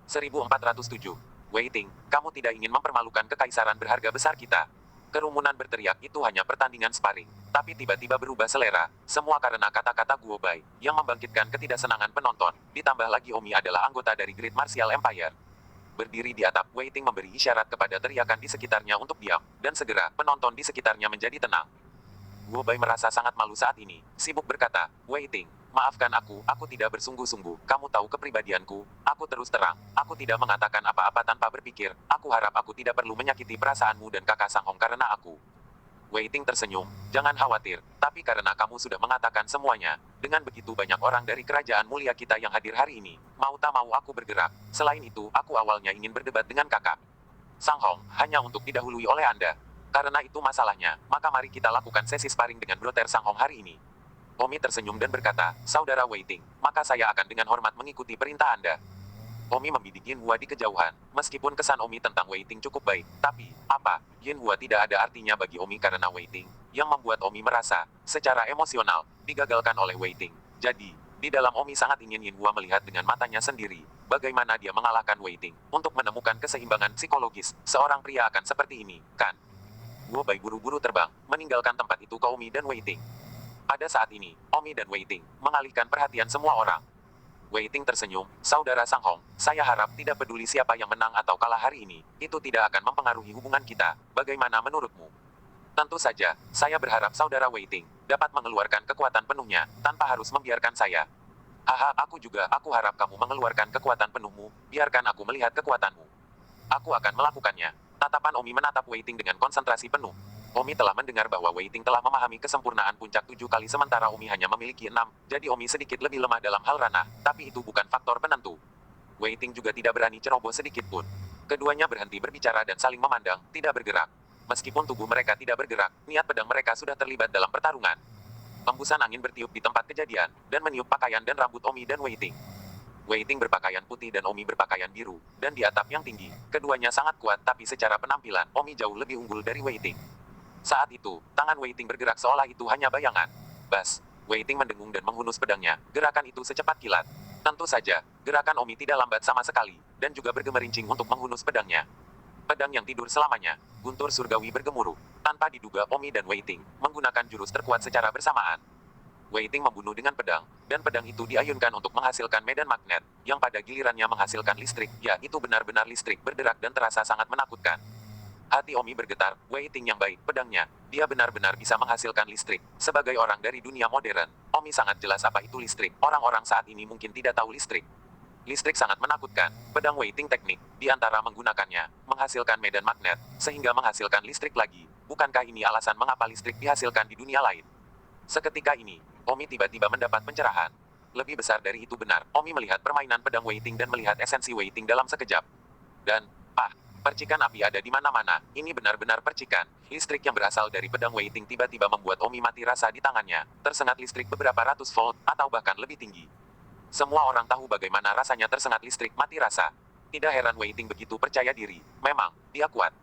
1407. Wei Ting, kamu tidak ingin mempermalukan kekaisaran berharga besar kita. Kerumunan berteriak itu hanya pertandingan sparring, tapi tiba-tiba berubah selera, semua karena kata-kata Guo Bai, yang membangkitkan ketidaksenangan penonton, ditambah lagi Omi adalah anggota dari Great Martial Empire. Berdiri di atap, Wei Ting memberi isyarat kepada teriakan di sekitarnya untuk diam, dan segera, penonton di sekitarnya menjadi tenang. Guo Bai merasa sangat malu saat ini, sibuk berkata, Wei Ting, maafkan aku tidak bersungguh-sungguh, kamu tahu kepribadianku, aku terus terang, aku tidak mengatakan apa-apa tanpa berpikir, aku harap aku tidak perlu menyakiti perasaanmu dan kakak Sang Hong karena aku. Wei Ting tersenyum, jangan khawatir, tapi karena kamu sudah mengatakan semuanya, dengan begitu banyak orang dari kerajaan mulia kita yang hadir hari ini, mau tak mau aku bergerak, selain itu, aku awalnya ingin berdebat dengan kakak Sang Hong, hanya untuk didahului oleh Anda. Karena itu masalahnya, maka mari kita lakukan sesi sparring dengan Brother Sang Hong hari ini. Omi tersenyum dan berkata, saudara Wei Ting, maka saya akan dengan hormat mengikuti perintah Anda. Omi membidik Yin Hua di kejauhan, meskipun kesan Omi tentang Wei Ting cukup baik, tapi, apa, Yin Hua tidak ada artinya bagi Omi karena Wei Ting, yang membuat Omi merasa, secara emosional, digagalkan oleh Wei Ting. Jadi, di dalam Omi sangat ingin Yin Hua melihat dengan matanya sendiri, bagaimana dia mengalahkan Wei Ting, untuk menemukan keseimbangan psikologis, seorang pria akan seperti ini, kan? Guo Bai buru-buru terbang, meninggalkan tempat itu ke Omi dan Wei Ting. Pada saat ini, Omi dan Wei Ting mengalihkan perhatian semua orang. Wei Ting tersenyum, saudara Sang Hong, saya harap tidak peduli siapa yang menang atau kalah hari ini, itu tidak akan mempengaruhi hubungan kita, bagaimana menurutmu? Tentu saja, saya berharap saudara Wei Ting dapat mengeluarkan kekuatan penuhnya, tanpa harus membiarkan saya. Haha, aku harap kamu mengeluarkan kekuatan penuhmu, biarkan aku melihat kekuatanmu. Aku akan melakukannya. Tatapan Omi menatap Wei Ting dengan konsentrasi penuh. Omi telah mendengar bahwa Wei Ting telah memahami kesempurnaan puncak 7 kali sementara Omi hanya memiliki 6, jadi Omi sedikit lebih lemah dalam hal ranah, tapi itu bukan faktor penentu. Wei Ting juga tidak berani ceroboh sedikit pun. Keduanya berhenti berbicara dan saling memandang, tidak bergerak. Meskipun tubuh mereka tidak bergerak, niat pedang mereka sudah terlibat dalam pertarungan. Hembusan angin bertiup di tempat kejadian, dan meniup pakaian dan rambut Omi dan Wei Ting. Wei Ting berpakaian putih dan Omi berpakaian biru, dan di atap yang tinggi, keduanya sangat kuat tapi secara penampilan, Omi jauh lebih unggul dari Wei Ting. Saat itu, tangan Wei Ting bergerak seolah itu hanya bayangan. Bas, Wei Ting mendengung dan menghunus pedangnya, gerakan itu secepat kilat. Tentu saja, gerakan Omi tidak lambat sama sekali, dan juga bergemerincing untuk menghunus pedangnya. Pedang yang tidur selamanya, guntur surgawi bergemuruh. Tanpa diduga Omi dan Wei Ting menggunakan jurus terkuat secara bersamaan. Wei Ting membunuh dengan pedang, dan pedang itu diayunkan untuk menghasilkan medan magnet, yang pada gilirannya menghasilkan listrik, ya itu benar-benar listrik berderak dan terasa sangat menakutkan. Hati Omi bergetar, Wei Ting yang baik, pedangnya, dia benar-benar bisa menghasilkan listrik. Sebagai orang dari dunia modern, Omi sangat jelas apa itu listrik, orang-orang saat ini mungkin tidak tahu listrik. Listrik sangat menakutkan, pedang Wei Ting teknik, di antara menggunakannya, menghasilkan medan magnet, sehingga menghasilkan listrik lagi. Bukankah ini alasan mengapa listrik dihasilkan di dunia lain? Seketika ini, Omi tiba-tiba mendapat pencerahan. Lebih besar dari itu benar, Omi melihat permainan pedang Wei Ting dan melihat esensi Wei Ting dalam sekejap. Dan, percikan api ada di mana-mana, ini benar-benar percikan. Listrik yang berasal dari pedang Wei Ting tiba-tiba membuat Omi mati rasa di tangannya, tersengat listrik beberapa ratus volt, atau bahkan lebih tinggi. Semua orang tahu bagaimana rasanya tersengat listrik mati rasa. Tidak heran Wei Ting begitu percaya diri, memang, dia kuat.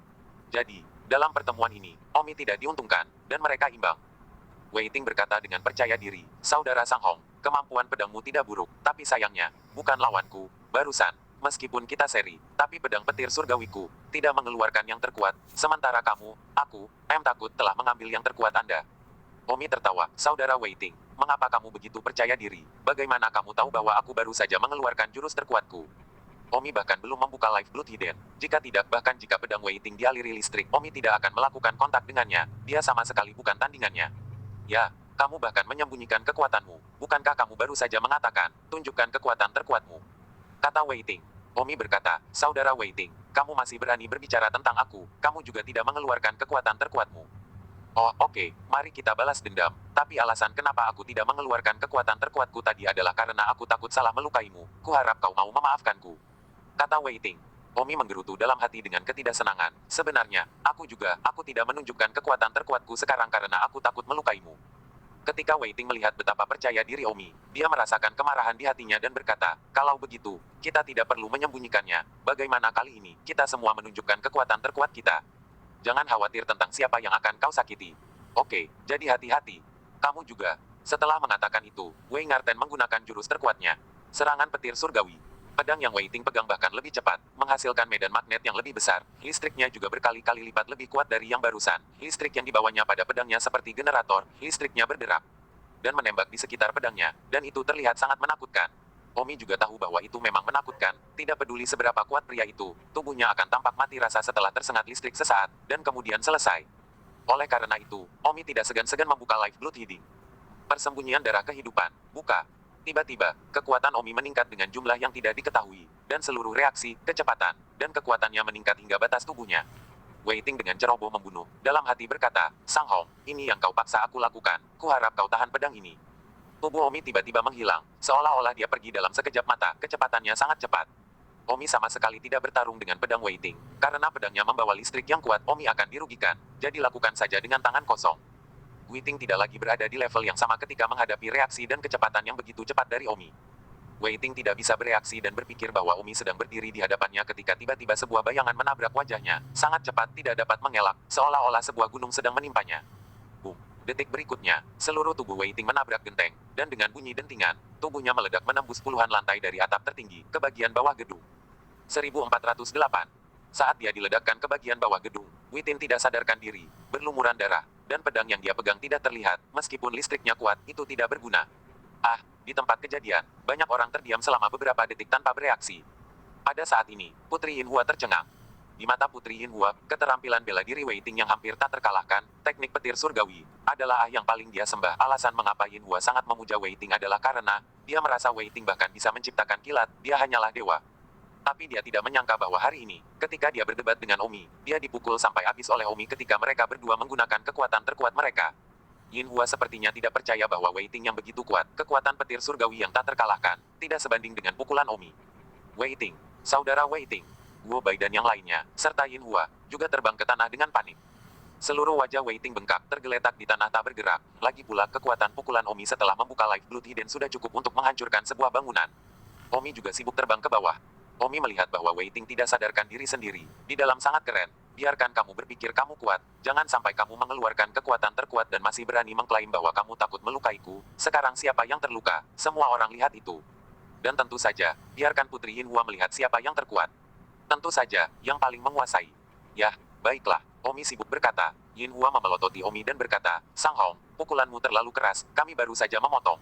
Jadi, dalam pertemuan ini, Omi tidak diuntungkan, dan mereka imbang. Wei Ting berkata dengan percaya diri, saudara Sang Hong, kemampuan pedangmu tidak buruk, tapi sayangnya, bukan lawanku, barusan. Meskipun kita seri, tapi pedang petir surgawiku tidak mengeluarkan yang terkuat, sementara kamu, aku, takut telah mengambil yang terkuat Anda. Omi tertawa, saudara Wei Ting, mengapa kamu begitu percaya diri? Bagaimana kamu tahu bahwa aku baru saja mengeluarkan jurus terkuatku? Omi bahkan belum membuka Life Blood Hidden. Jika tidak, bahkan jika pedang Wei Ting dialiri listrik, Omi tidak akan melakukan kontak dengannya. Dia sama sekali bukan tandingannya. Ya, kamu bahkan menyembunyikan kekuatanmu. Bukankah kamu baru saja mengatakan, tunjukkan kekuatan terkuatmu? Kata Wei Ting. Omi berkata, saudara Wei Ting, kamu masih berani berbicara tentang aku, kamu juga tidak mengeluarkan kekuatan terkuatmu. Oh, oke, mari kita balas dendam, tapi alasan kenapa aku tidak mengeluarkan kekuatan terkuatku tadi adalah karena aku takut salah melukaimu, kuharap kau mau memaafkanku. Kata Wei Ting. Omi menggerutu dalam hati dengan ketidaksenangan, sebenarnya, aku tidak menunjukkan kekuatan terkuatku sekarang karena aku takut melukaimu. Ketika Wei Ting melihat betapa percaya diri Omi, dia merasakan kemarahan di hatinya dan berkata, kalau begitu, kita tidak perlu menyembunyikannya, bagaimana kali ini, kita semua menunjukkan kekuatan terkuat kita. Jangan khawatir tentang siapa yang akan kau sakiti. Oke, jadi hati-hati. Kamu juga. Setelah mengatakan itu, Wei Ngarten menggunakan jurus terkuatnya. Serangan petir surgawi. Pedang yang Wei Ting pegang bahkan lebih cepat, menghasilkan medan magnet yang lebih besar. Listriknya juga berkali-kali lipat lebih kuat dari yang barusan. Listrik yang dibawanya pada pedangnya seperti generator, listriknya berderak dan menembak di sekitar pedangnya, dan itu terlihat sangat menakutkan. Omi juga tahu bahwa itu memang menakutkan, tidak peduli seberapa kuat pria itu, tubuhnya akan tampak mati rasa setelah tersengat listrik sesaat, dan kemudian selesai. Oleh karena itu, Omi tidak segan-segan membuka Life Blood Hidden. Persembunyian darah kehidupan, buka. Tiba-tiba, kekuatan Omi meningkat dengan jumlah yang tidak diketahui, dan seluruh reaksi, kecepatan, dan kekuatannya meningkat hingga batas tubuhnya. Wei Ting dengan ceroboh membunuh, dalam hati berkata, Sang Hong, ini yang kau paksa aku lakukan, kuharap kau tahan pedang ini. Tubuh Omi tiba-tiba menghilang, seolah-olah dia pergi dalam sekejap mata, kecepatannya sangat cepat. Omi sama sekali tidak bertarung dengan pedang Wei Ting, karena pedangnya membawa listrik yang kuat, Omi akan dirugikan, jadi lakukan saja dengan tangan kosong. Wei Ting tidak lagi berada di level yang sama ketika menghadapi reaksi dan kecepatan yang begitu cepat dari Omi. Wei Ting tidak bisa bereaksi dan berpikir bahwa Omi sedang berdiri di hadapannya ketika tiba-tiba sebuah bayangan menabrak wajahnya, sangat cepat tidak dapat mengelak, seolah-olah sebuah gunung sedang menimpanya. Boom. Detik berikutnya, seluruh tubuh Wei Ting menabrak genteng, dan dengan bunyi dentingan, tubuhnya meledak menembus puluhan lantai dari atap tertinggi, ke bagian bawah gedung. 1408. Saat dia diledakkan ke bagian bawah gedung, Wei Ting tidak sadarkan diri, berlumuran darah, dan pedang yang dia pegang tidak terlihat, meskipun listriknya kuat, itu tidak berguna. Di tempat kejadian, banyak orang terdiam selama beberapa detik tanpa bereaksi. Pada saat ini, Putri Yinhua tercengang. Di mata Putri Yinhua, keterampilan bela diri Wei Ting yang hampir tak terkalahkan, teknik petir surgawi, adalah yang paling dia sembah. Alasan mengapa Yinhua sangat memuja Wei Ting adalah karena, dia merasa Wei Ting bahkan bisa menciptakan kilat, dia hanyalah dewa. Tapi dia tidak menyangka bahwa hari ini, ketika dia berdebat dengan Omi, dia dipukul sampai habis oleh Omi ketika mereka berdua menggunakan kekuatan terkuat mereka. Yinhua sepertinya tidak percaya bahwa Wei Ting yang begitu kuat, kekuatan petir surgawi yang tak terkalahkan, tidak sebanding dengan pukulan Omi. Wei Ting, saudara Wei Ting, Guo Bai dan yang lainnya, serta Yinhua, juga terbang ke tanah dengan panik. Seluruh wajah Wei Ting bengkak tergeletak di tanah tak bergerak. Lagi pula kekuatan pukulan Omi setelah membuka Life Blood Hidden sudah cukup untuk menghancurkan sebuah bangunan. Omi juga sibuk terbang ke bawah. Omi melihat bahwa Wei Ting tidak sadarkan diri sendiri. Di dalam sangat keren. Biarkan kamu berpikir kamu kuat. Jangan sampai kamu mengeluarkan kekuatan terkuat dan masih berani mengklaim bahwa kamu takut melukaiku. Sekarang siapa yang terluka? Semua orang lihat itu. Dan tentu saja, biarkan Putri Yinhua melihat siapa yang terkuat. Tentu saja, yang paling menguasai. Yah, baiklah, Omi sibuk berkata. Yinhua memelototi Omi dan berkata, Sang Hong, pukulanmu terlalu keras, kami baru saja memotong.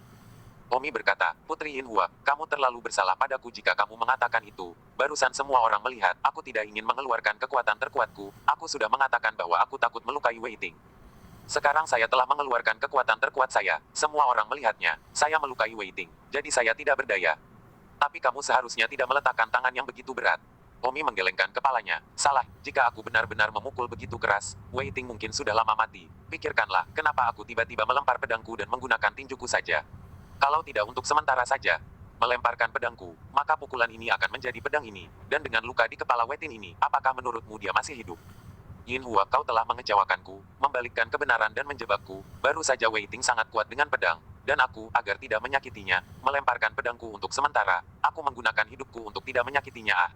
Omi berkata, Putri Yinhua, kamu terlalu bersalah padaku jika kamu mengatakan itu. Barusan semua orang melihat, aku tidak ingin mengeluarkan kekuatan terkuatku, aku sudah mengatakan bahwa aku takut melukai Wei Ting. Sekarang saya telah mengeluarkan kekuatan terkuat saya, semua orang melihatnya, saya melukai Wei Ting, jadi saya tidak berdaya. Tapi kamu seharusnya tidak meletakkan tangan yang begitu berat. Omi menggelengkan kepalanya. Salah, jika aku benar-benar memukul begitu keras, Wei Ting mungkin sudah lama mati. Pikirkanlah, kenapa aku tiba-tiba melempar pedangku dan menggunakan tinjuku saja. Kalau tidak untuk sementara saja, melemparkan pedangku, maka pukulan ini akan menjadi pedang ini. Dan dengan luka di kepala Wei Ting ini, apakah menurutmu dia masih hidup? Yinhua, kau telah mengecewakanku, membalikkan kebenaran dan menjebakku. Baru saja Wei Ting sangat kuat dengan pedang. Dan aku, agar tidak menyakitinya, melemparkan pedangku untuk sementara. Aku menggunakan hidupku untuk tidak menyakitinya.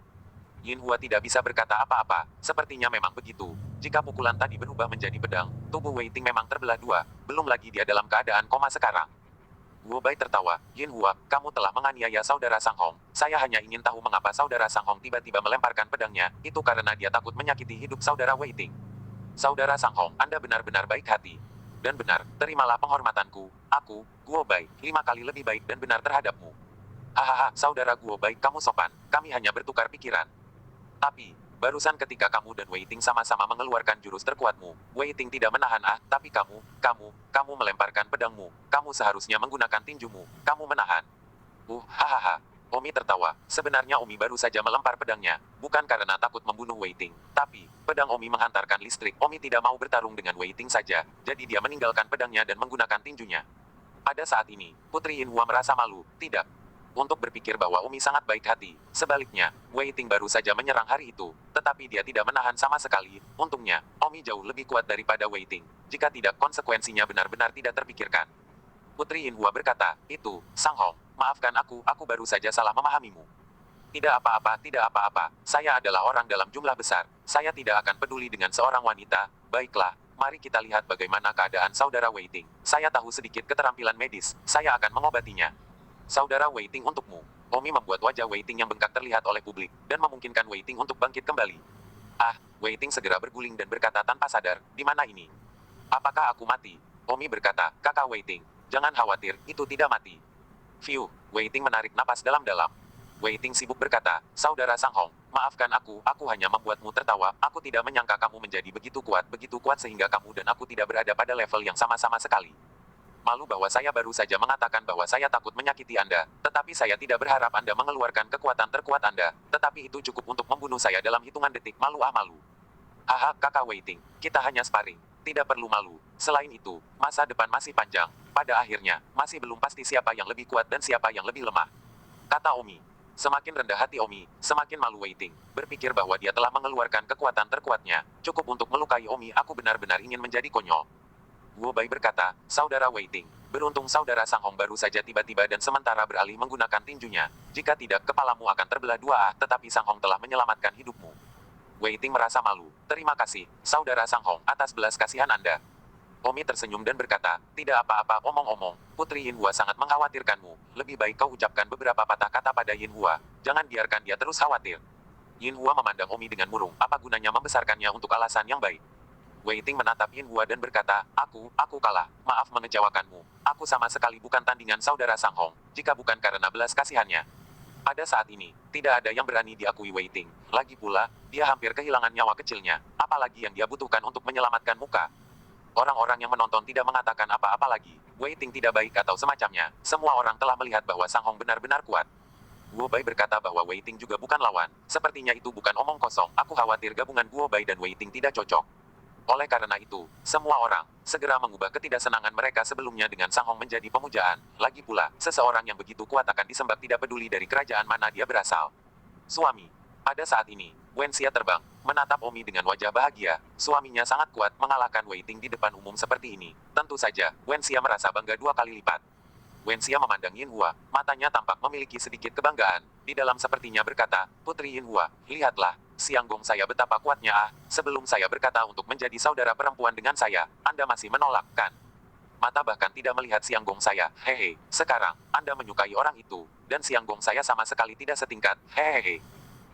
Yinhua tidak bisa berkata apa-apa, sepertinya memang begitu. Jika pukulan tadi berubah menjadi pedang, tubuh Wei Ting memang terbelah dua, belum lagi dia dalam keadaan koma sekarang. Guo Bai tertawa, Yinhua, kamu telah menganiaya saudara Sang Hong. Saya hanya ingin tahu mengapa saudara Sang Hong tiba-tiba melemparkan pedangnya, itu karena dia takut menyakiti hidup saudara Wei Ting. Saudara Sang Hong, Anda benar-benar baik hati. Dan benar, terimalah penghormatanku. Aku, Guo Bai, 5 kali lebih baik dan benar terhadapmu. Hahaha, saudara Guo Bai, kamu sopan, kami hanya bertukar pikiran. Tapi, barusan ketika kamu dan Wei Ting sama-sama mengeluarkan jurus terkuatmu, Wei Ting tidak menahan tapi kamu melemparkan pedangmu, kamu seharusnya menggunakan tinjumu, kamu menahan. Hahaha. Omi tertawa, sebenarnya Omi baru saja melempar pedangnya, bukan karena takut membunuh Wei Ting, tapi, pedang Omi menghantarkan listrik, Omi tidak mau bertarung dengan Wei Ting saja, jadi dia meninggalkan pedangnya dan menggunakan tinjunya. Pada saat ini, Putri Yinhua merasa malu, tidak. Untuk berpikir bahwa Omi sangat baik hati. Sebaliknya, Wei Ting baru saja menyerang hari itu, tetapi dia tidak menahan sama sekali. Untungnya, Omi jauh lebih kuat daripada Wei Ting. Jika tidak, konsekuensinya benar-benar tidak terpikirkan. Putri Yinhua berkata, itu, Sang Hong, maafkan aku baru saja salah memahamimu. Tidak apa-apa, tidak apa-apa. Saya adalah orang dalam jumlah besar. Saya tidak akan peduli dengan seorang wanita. Baiklah, mari kita lihat bagaimana keadaan saudara Wei Ting. Saya tahu sedikit keterampilan medis, saya akan mengobatinya. Saudara Wei Ting untukmu. Omi membuat wajah Wei Ting yang bengkak terlihat oleh publik, dan memungkinkan Wei Ting untuk bangkit kembali. Wei Ting segera berguling dan berkata tanpa sadar, di mana ini? Apakah aku mati? Omi berkata, kakak Wei Ting, jangan khawatir, itu tidak mati. Fiu, Wei Ting menarik napas dalam-dalam. Wei Ting sibuk berkata, saudara Sang Hong, maafkan aku hanya membuatmu tertawa, aku tidak menyangka kamu menjadi begitu kuat sehingga kamu dan aku tidak berada pada level yang sama-sama sekali. Malu bahwa saya baru saja mengatakan bahwa saya takut menyakiti Anda, tetapi saya tidak berharap Anda mengeluarkan kekuatan terkuat Anda, tetapi itu cukup untuk membunuh saya dalam hitungan detik. Malu. Haha, kakak Wei Ting, kita hanya sparring, tidak perlu malu. Selain itu, masa depan masih panjang, pada akhirnya, masih belum pasti siapa yang lebih kuat dan siapa yang lebih lemah. Kata Omi. Semakin rendah hati Omi, semakin malu Wei Ting, berpikir bahwa dia telah mengeluarkan kekuatan terkuatnya, cukup untuk melukai Omi. Aku benar-benar ingin menjadi konyol. Guo Bai berkata, saudara Wei Ting, beruntung saudara Sang Hong baru saja tiba-tiba dan sementara beralih menggunakan tinjunya. Jika tidak, kepalamu akan terbelah dua. Tetapi Sang Hong telah menyelamatkan hidupmu. Wei Ting merasa malu. Terima kasih, saudara Sang Hong, atas belas kasihan Anda. Omi tersenyum dan berkata, tidak apa-apa, omong-omong, Putri Yinhua sangat mengkhawatirkanmu. Lebih baik kau ucapkan beberapa patah kata pada Yinhua. Jangan biarkan dia terus khawatir. Yinhua memandang Omi dengan murung. Apa gunanya membesarkannya untuk alasan yang baik? Wei Ting menatap Yin Hua dan berkata, aku kalah. Maaf mengecewakanmu. Aku sama sekali bukan tandingan saudara Sang Hong, jika bukan karena belas kasihannya. Pada saat ini, tidak ada yang berani diakui Wei Ting. Lagi pula, dia hampir kehilangan nyawa kecilnya, apalagi yang dia butuhkan untuk menyelamatkan muka. Orang-orang yang menonton tidak mengatakan apa-apa lagi. Wei Ting tidak baik atau semacamnya. Semua orang telah melihat bahwa Sang Hong benar-benar kuat. Guo Bai berkata bahwa Wei Ting juga bukan lawan. Sepertinya itu bukan omong kosong. Aku khawatir gabungan Guo Bai dan Wei Ting tidak cocok. Oleh karena itu, semua orang segera mengubah ketidaksenangan mereka sebelumnya dengan Sang Hong menjadi pemujaan. Lagi pula, seseorang yang begitu kuat akan disembah tidak peduli dari kerajaan mana dia berasal. Suami. Pada saat ini, Wen Xia terbang, menatap Omi dengan wajah bahagia. Suaminya sangat kuat mengalahkan Wei Ting di depan umum seperti ini. Tentu saja, Wen Xia merasa bangga 2 kali lipat. Wen Xia memandang Yin Hua, matanya tampak memiliki sedikit kebanggaan. Di dalam sepertinya berkata, Putri Yin Hua, lihatlah, Siang Gong saya betapa kuatnya sebelum saya berkata untuk menjadi saudara perempuan dengan saya, Anda masih menolak, kan? Mata bahkan tidak melihat Siang Gong saya, hehe, sekarang, Anda menyukai orang itu, dan Siang Gong saya sama sekali tidak setingkat, hehehe.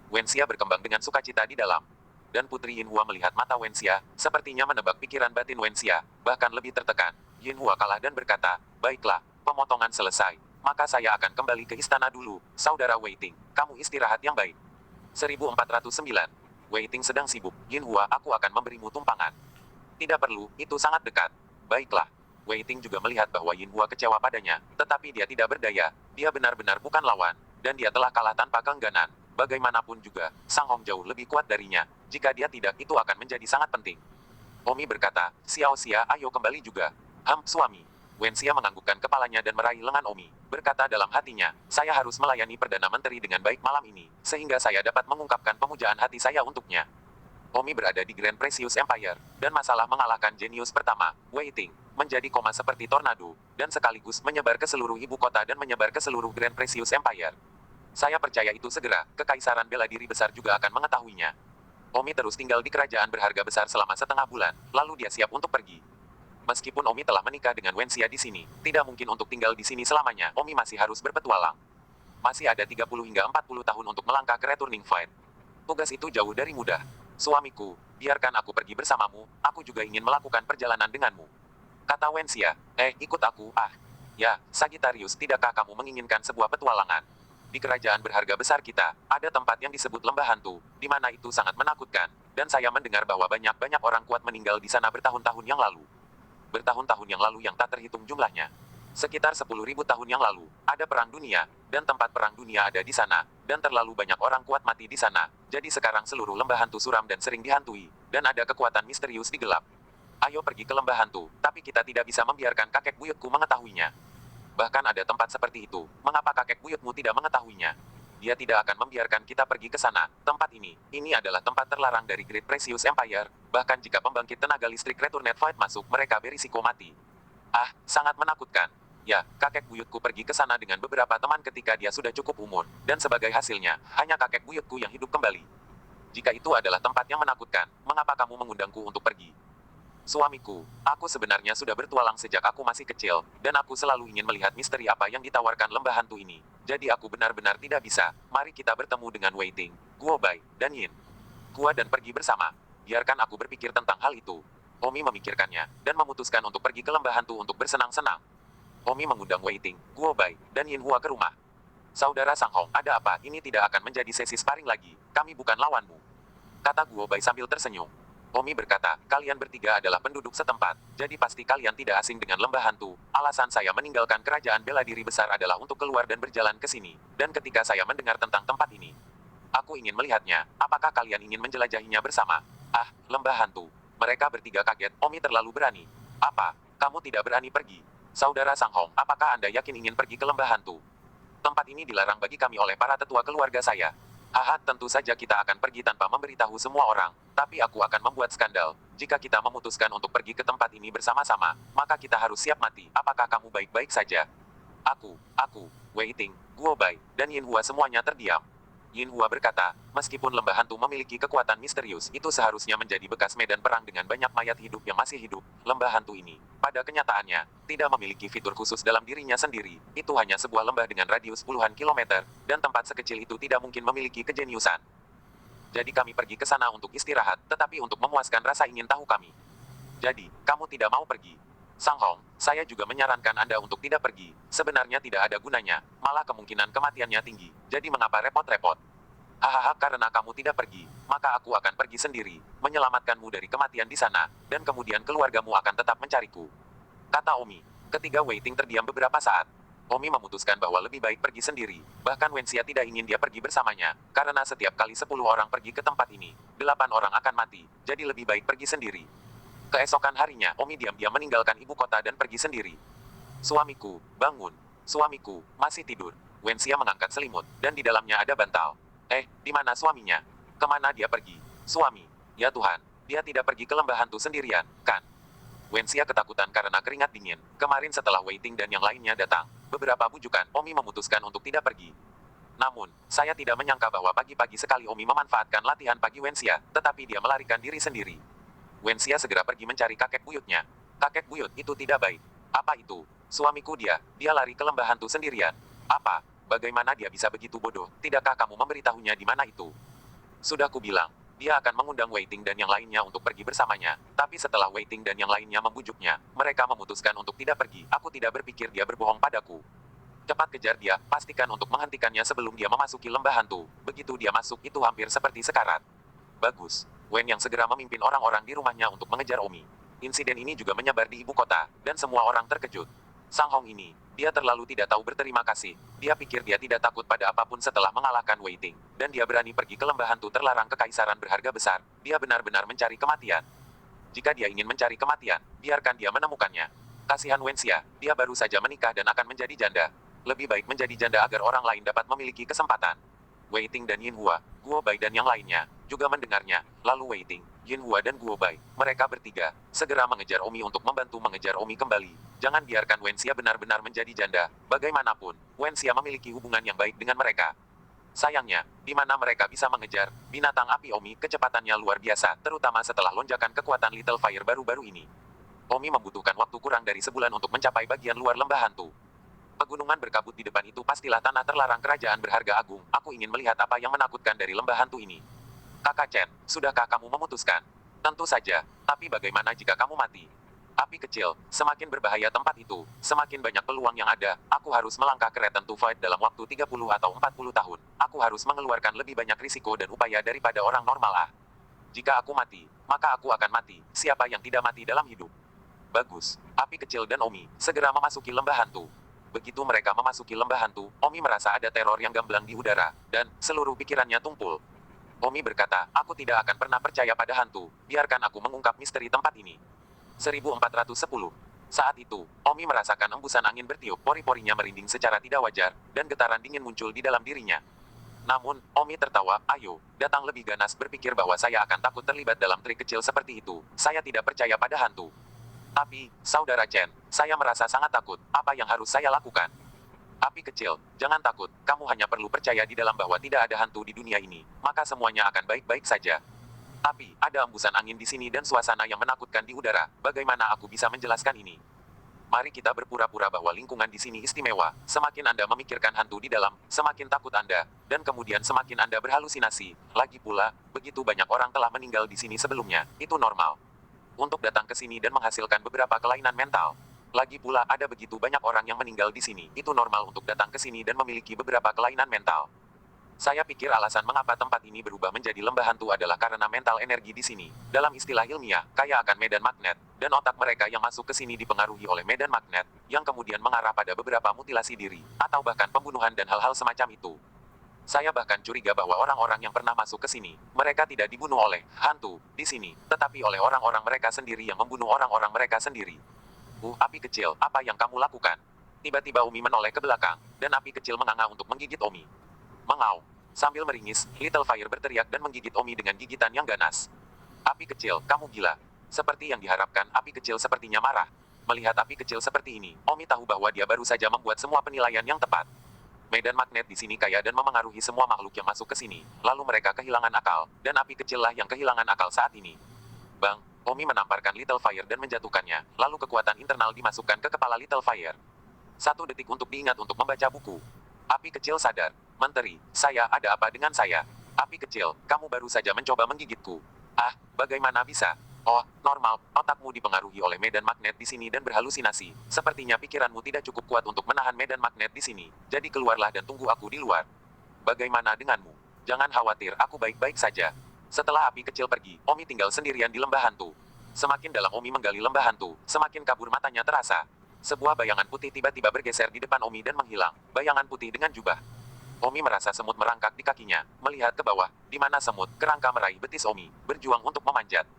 Wen Xia berkembang dengan sukacita di dalam. Dan Putri Yin Hua melihat mata Wen Xia, sepertinya menebak pikiran batin Wen Xia, bahkan lebih tertekan. Yin Hua kalah dan berkata, baiklah, pemotongan selesai. Maka saya akan kembali ke istana dulu, saudara Wei Ting. Kamu istirahat yang baik. 1409. Wei Ting sedang sibuk. Yin Hua, aku akan memberimu tumpangan. Tidak perlu, itu sangat dekat. Baiklah. Wei Ting juga melihat bahwa Yin Hua kecewa padanya, tetapi dia tidak berdaya. Dia benar-benar bukan lawan, dan dia telah kalah tanpa keengganan. Bagaimanapun juga, Sang Hong jauh lebih kuat darinya. Jika dia tidak, itu akan menjadi sangat penting. Omi berkata, Xiao Xia, ayo kembali juga. Suami. Wen Xia menganggukkan kepalanya dan meraih lengan Omi, berkata dalam hatinya, saya harus melayani Perdana Menteri dengan baik malam ini, sehingga saya dapat mengungkapkan pemujaan hati saya untuknya. Omi berada di Grand Precious Empire, dan masalah mengalahkan jenius pertama, Wei Ting, menjadi koma seperti tornado, dan sekaligus menyebar ke seluruh ibu kota dan menyebar ke seluruh Grand Precious Empire. Saya percaya itu segera, Kekaisaran Bela Diri Besar juga akan mengetahuinya. Omi terus tinggal di kerajaan berharga besar selama setengah bulan, lalu dia siap untuk pergi. Meskipun Omi telah menikah dengan Wen Xia di sini, tidak mungkin untuk tinggal di sini selamanya. Omi masih harus berpetualang. Masih ada 30 hingga 40 tahun untuk melangkah ke Returning Fight. Tugas itu jauh dari mudah. Suamiku, biarkan aku pergi bersamamu, aku juga ingin melakukan perjalanan denganmu. Kata Wen Xia, ikut aku, Ya, Sagittarius, tidakkah kamu menginginkan sebuah petualangan? Di kerajaan berharga besar kita, ada tempat yang disebut Lembah Hantu, di mana itu sangat menakutkan, dan saya mendengar bahwa banyak-banyak orang kuat meninggal di sana bertahun-tahun yang lalu. Bertahun-tahun yang lalu yang tak terhitung jumlahnya. Sekitar 10.000 tahun yang lalu, ada perang dunia, dan tempat perang dunia ada di sana, dan terlalu banyak orang kuat mati di sana. Jadi sekarang seluruh lembah hantu suram dan sering dihantui, dan ada kekuatan misterius di gelap. Ayo pergi ke lembah hantu, tapi kita tidak bisa membiarkan kakek buyutku mengetahuinya. Bahkan ada tempat seperti itu, mengapa kakek buyutmu tidak mengetahuinya? Dia tidak akan membiarkan kita pergi ke sana. Tempat ini adalah tempat terlarang dari Great Precious Empire, bahkan jika pembangkit tenaga listrik Returned Fight masuk, mereka berisiko mati. Sangat menakutkan. Ya, kakek buyutku pergi ke sana dengan beberapa teman ketika dia sudah cukup umur, dan sebagai hasilnya, hanya kakek buyutku yang hidup kembali. Jika itu adalah tempat yang menakutkan, mengapa kamu mengundangku untuk pergi? Suamiku, aku sebenarnya sudah bertualang sejak aku masih kecil, dan aku selalu ingin melihat misteri apa yang ditawarkan lembah hantu ini. Jadi aku benar-benar tidak bisa. Mari kita bertemu dengan Wei Ting, Guo Bai, dan Yin Hua dan pergi bersama. Biarkan aku berpikir tentang hal itu. Omi memikirkannya, dan memutuskan untuk pergi ke lembah hantu untuk bersenang-senang. Omi mengundang Wei Ting, Guo Bai, dan Yin Hua ke rumah. Saudara Sang Hong, ada apa? Ini tidak akan menjadi sesi sparring lagi. Kami bukan lawanmu. Kata Guo Bai sambil tersenyum. Omi berkata, kalian bertiga adalah penduduk setempat, jadi pasti kalian tidak asing dengan lembah hantu. Alasan saya meninggalkan kerajaan bela diri besar adalah untuk keluar dan berjalan ke sini. Dan ketika saya mendengar tentang tempat ini, aku ingin melihatnya. Apakah kalian ingin menjelajahinya bersama? Lembah hantu. Mereka bertiga kaget. Omi terlalu berani. Apa? Kamu tidak berani pergi? Saudara Sang Hong, apakah Anda yakin ingin pergi ke lembah hantu? Tempat ini dilarang bagi kami oleh para tetua keluarga saya. Tentu saja kita akan pergi tanpa memberitahu semua orang. Tapi aku akan membuat skandal. Jika kita memutuskan untuk pergi ke tempat ini bersama-sama, maka kita harus siap mati. Apakah kamu baik-baik saja? Aku, Wei Ting, Guo Bai, dan Yin Hua semuanya terdiam. Yin Hua berkata, meskipun lembah hantu memiliki kekuatan misterius, itu seharusnya menjadi bekas medan perang dengan banyak mayat hidup yang masih hidup. Lembah hantu ini, pada kenyataannya, tidak memiliki fitur khusus dalam dirinya sendiri. Itu hanya sebuah lembah dengan radius puluhan kilometer, dan tempat sekecil itu tidak mungkin memiliki kejeniusan. Jadi kami pergi ke sana untuk istirahat, tetapi untuk memuaskan rasa ingin tahu kami. Jadi, kamu tidak mau pergi. Sang Hong, saya juga menyarankan Anda untuk tidak pergi. Sebenarnya tidak ada gunanya, malah kemungkinan kematiannya tinggi. Jadi mengapa repot-repot? Hahaha, karena kamu tidak pergi, maka aku akan pergi sendiri, menyelamatkanmu dari kematian di sana, dan kemudian keluargamu akan tetap mencariku. Kata Omi. Ketiga Wei Ting terdiam beberapa saat. Omi memutuskan bahwa lebih baik pergi sendiri, bahkan Wenxia tidak ingin dia pergi bersamanya, karena setiap kali 10 orang pergi ke tempat ini, 8 orang akan mati, jadi lebih baik pergi sendiri. Keesokan harinya, Omi diam-diam meninggalkan ibu kota dan pergi sendiri. Suamiku, bangun. Suamiku, masih tidur. Wenxia mengangkat selimut, dan di dalamnya ada bantal. Di mana suaminya? Kemana dia pergi? Suami. Ya Tuhan, dia tidak pergi ke lembah hantu sendirian, kan? Wenxia ketakutan karena keringat dingin. Kemarin setelah Wei Ting dan yang lainnya datang, beberapa bujukan, Omi memutuskan untuk tidak pergi. Namun, saya tidak menyangka bahwa pagi-pagi sekali Omi memanfaatkan latihan pagi Wenxia, tetapi dia melarikan diri sendiri. Wenxia segera pergi mencari kakek buyutnya. Kakek buyut itu tidak baik. Apa itu? Suamiku dia lari ke lembah hantu sendirian. Apa? Bagaimana dia bisa begitu bodoh? Tidakkah kamu memberitahunya di mana itu? Sudah kubilang, dia akan mengundang Wei Ting dan yang lainnya untuk pergi bersamanya. Tapi setelah Wei Ting dan yang lainnya membujuknya, mereka memutuskan untuk tidak pergi. Aku tidak berpikir dia berbohong padaku. Cepat kejar dia, pastikan untuk menghentikannya sebelum dia memasuki lembah hantu. Begitu dia masuk, itu hampir seperti sekarat. Bagus. Wen yang segera memimpin orang-orang di rumahnya untuk mengejar Omi. Insiden ini juga menyebar di ibu kota, dan semua orang terkejut. Sang Hong ini, dia terlalu tidak tahu berterima kasih. Dia pikir dia tidak takut pada apapun setelah mengalahkan Wei Ting, dan dia berani pergi ke lembah hantu terlarang kekaisaran berharga besar. Dia benar-benar mencari kematian. Jika dia ingin mencari kematian, biarkan dia menemukannya. Kasihan Wenxia, dia baru saja menikah dan akan menjadi janda. Lebih baik menjadi janda agar orang lain dapat memiliki kesempatan. Wei Ting dan Yin Hua, Guo Bai dan yang lainnya, juga mendengarnya. Lalu Wei Ting, Yin Hua dan Guo Bai, mereka bertiga, segera mengejar Omi untuk membantu mengejar Omi kembali. Jangan biarkan Wenxia benar-benar menjadi janda. Bagaimanapun, Wenxia memiliki hubungan yang baik dengan mereka. Sayangnya, di mana mereka bisa mengejar binatang api Omi, kecepatannya luar biasa, terutama setelah lonjakan kekuatan Little Fire baru-baru ini. Omi membutuhkan waktu kurang dari sebulan untuk mencapai bagian luar lembah hantu. Pegunungan berkabut di depan itu pastilah tanah terlarang kerajaan berharga agung. Aku ingin melihat apa yang menakutkan dari lembah hantu ini. Kakak Chen, sudahkah kamu memutuskan? Tentu saja, tapi bagaimana jika kamu mati? Api kecil, semakin berbahaya tempat itu, semakin banyak peluang yang ada. Aku harus melangkah ke Return to Void dalam waktu 30 atau 40 tahun. Aku harus mengeluarkan lebih banyak risiko dan upaya daripada orang normal. Jika aku mati, maka aku akan mati. Siapa yang tidak mati dalam hidup? Bagus. Api kecil dan Omi segera memasuki lembah hantu. Begitu mereka memasuki lembah hantu, Omi merasa ada teror yang gamblang di udara, dan seluruh pikirannya tumpul. Omi berkata, aku tidak akan pernah percaya pada hantu. Biarkan aku mengungkap misteri tempat ini. 1410. Saat itu, Omi merasakan embusan angin bertiup, pori-porinya merinding secara tidak wajar, dan getaran dingin muncul di dalam dirinya. Namun, Omi tertawa, ayo, datang lebih ganas, berpikir bahwa saya akan takut terlibat dalam trik kecil seperti itu. Saya tidak percaya pada hantu. Tapi, Saudara Chen, saya merasa sangat takut. Apa yang harus saya lakukan? Api kecil, jangan takut, kamu hanya perlu percaya di dalam bahwa tidak ada hantu di dunia ini, maka semuanya akan baik-baik saja. Tapi, ada embusan angin di sini dan suasana yang menakutkan di udara. Bagaimana aku bisa menjelaskan ini? Mari kita berpura-pura bahwa lingkungan di sini istimewa. Semakin Anda memikirkan hantu di dalam, semakin takut Anda, dan kemudian semakin Anda berhalusinasi. Lagi pula, begitu banyak orang telah meninggal di sini sebelumnya. Itu normal. Untuk datang ke sini dan menghasilkan beberapa kelainan mental. Lagi pula, ada begitu banyak orang yang meninggal di sini. Itu normal untuk datang ke sini dan memiliki beberapa kelainan mental. Saya pikir alasan mengapa tempat ini berubah menjadi lembah hantu adalah karena mental energi di sini. Dalam istilah ilmiah, kaya akan medan magnet, dan otak mereka yang masuk ke sini dipengaruhi oleh medan magnet, yang kemudian mengarah pada beberapa mutilasi diri, atau bahkan pembunuhan dan hal-hal semacam itu. Saya bahkan curiga bahwa orang-orang yang pernah masuk ke sini, mereka tidak dibunuh oleh hantu di sini, tetapi oleh orang-orang mereka sendiri yang membunuh orang-orang mereka sendiri. Api kecil, apa yang kamu lakukan? Tiba-tiba Omi menoleh ke belakang, dan api kecil menganga untuk menggigit Omi. Mengau. Sambil meringis, Little Fire berteriak dan menggigit Omi dengan gigitan yang ganas. Api kecil, kamu gila. Seperti yang diharapkan, api kecil sepertinya marah. Melihat api kecil seperti ini, Omi tahu bahwa dia baru saja membuat semua penilaian yang tepat. Medan magnet di sini kaya dan memengaruhi semua makhluk yang masuk ke sini. Lalu mereka kehilangan akal, dan api kecillah yang kehilangan akal saat ini. Bang, Omi menamparkan Little Fire dan menjatuhkannya, lalu kekuatan internal dimasukkan ke kepala Little Fire. 1 detik untuk diingat untuk membaca buku. Api kecil sadar. Menteri, ada apa dengan saya? Api kecil, kamu baru saja mencoba menggigitku. Bagaimana bisa? Oh, normal, otakmu dipengaruhi oleh medan magnet di sini dan berhalusinasi. Sepertinya pikiranmu tidak cukup kuat untuk menahan medan magnet di sini. Jadi keluarlah dan tunggu aku di luar. Bagaimana denganmu? Jangan khawatir, aku baik-baik saja. Setelah api kecil pergi, Omi tinggal sendirian di lembah hantu. Semakin dalam Omi menggali lembah hantu, semakin kabur matanya terasa. Sebuah bayangan putih tiba-tiba bergeser di depan Omi dan menghilang. Bayangan putih dengan jubah. Omi merasa semut merangkak di kakinya, melihat ke bawah, di mana semut, kerangka meraih betis Omi, berjuang untuk memanjat.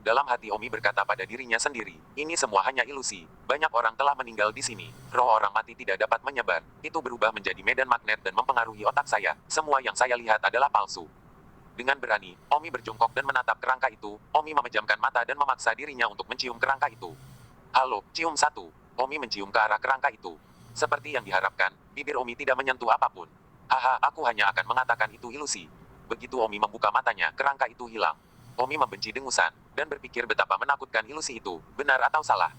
Dalam hati Omi berkata pada dirinya sendiri, ini semua hanya ilusi. Banyak orang telah meninggal di sini. Roh orang mati tidak dapat menyebar. Itu berubah menjadi medan magnet dan mempengaruhi otak saya. Semua yang saya lihat adalah palsu. Dengan berani, Omi berjongkok dan menatap kerangka itu. Omi memejamkan mata dan memaksa dirinya untuk mencium kerangka itu. Halo, cium satu. Omi mencium ke arah kerangka itu. Seperti yang diharapkan, bibir Omi tidak menyentuh apapun. Haha, aku hanya akan mengatakan itu ilusi. Begitu Omi membuka matanya, kerangka itu hilang. Omi membenci dengusan, dan berpikir betapa menakutkan ilusi itu, benar atau salah.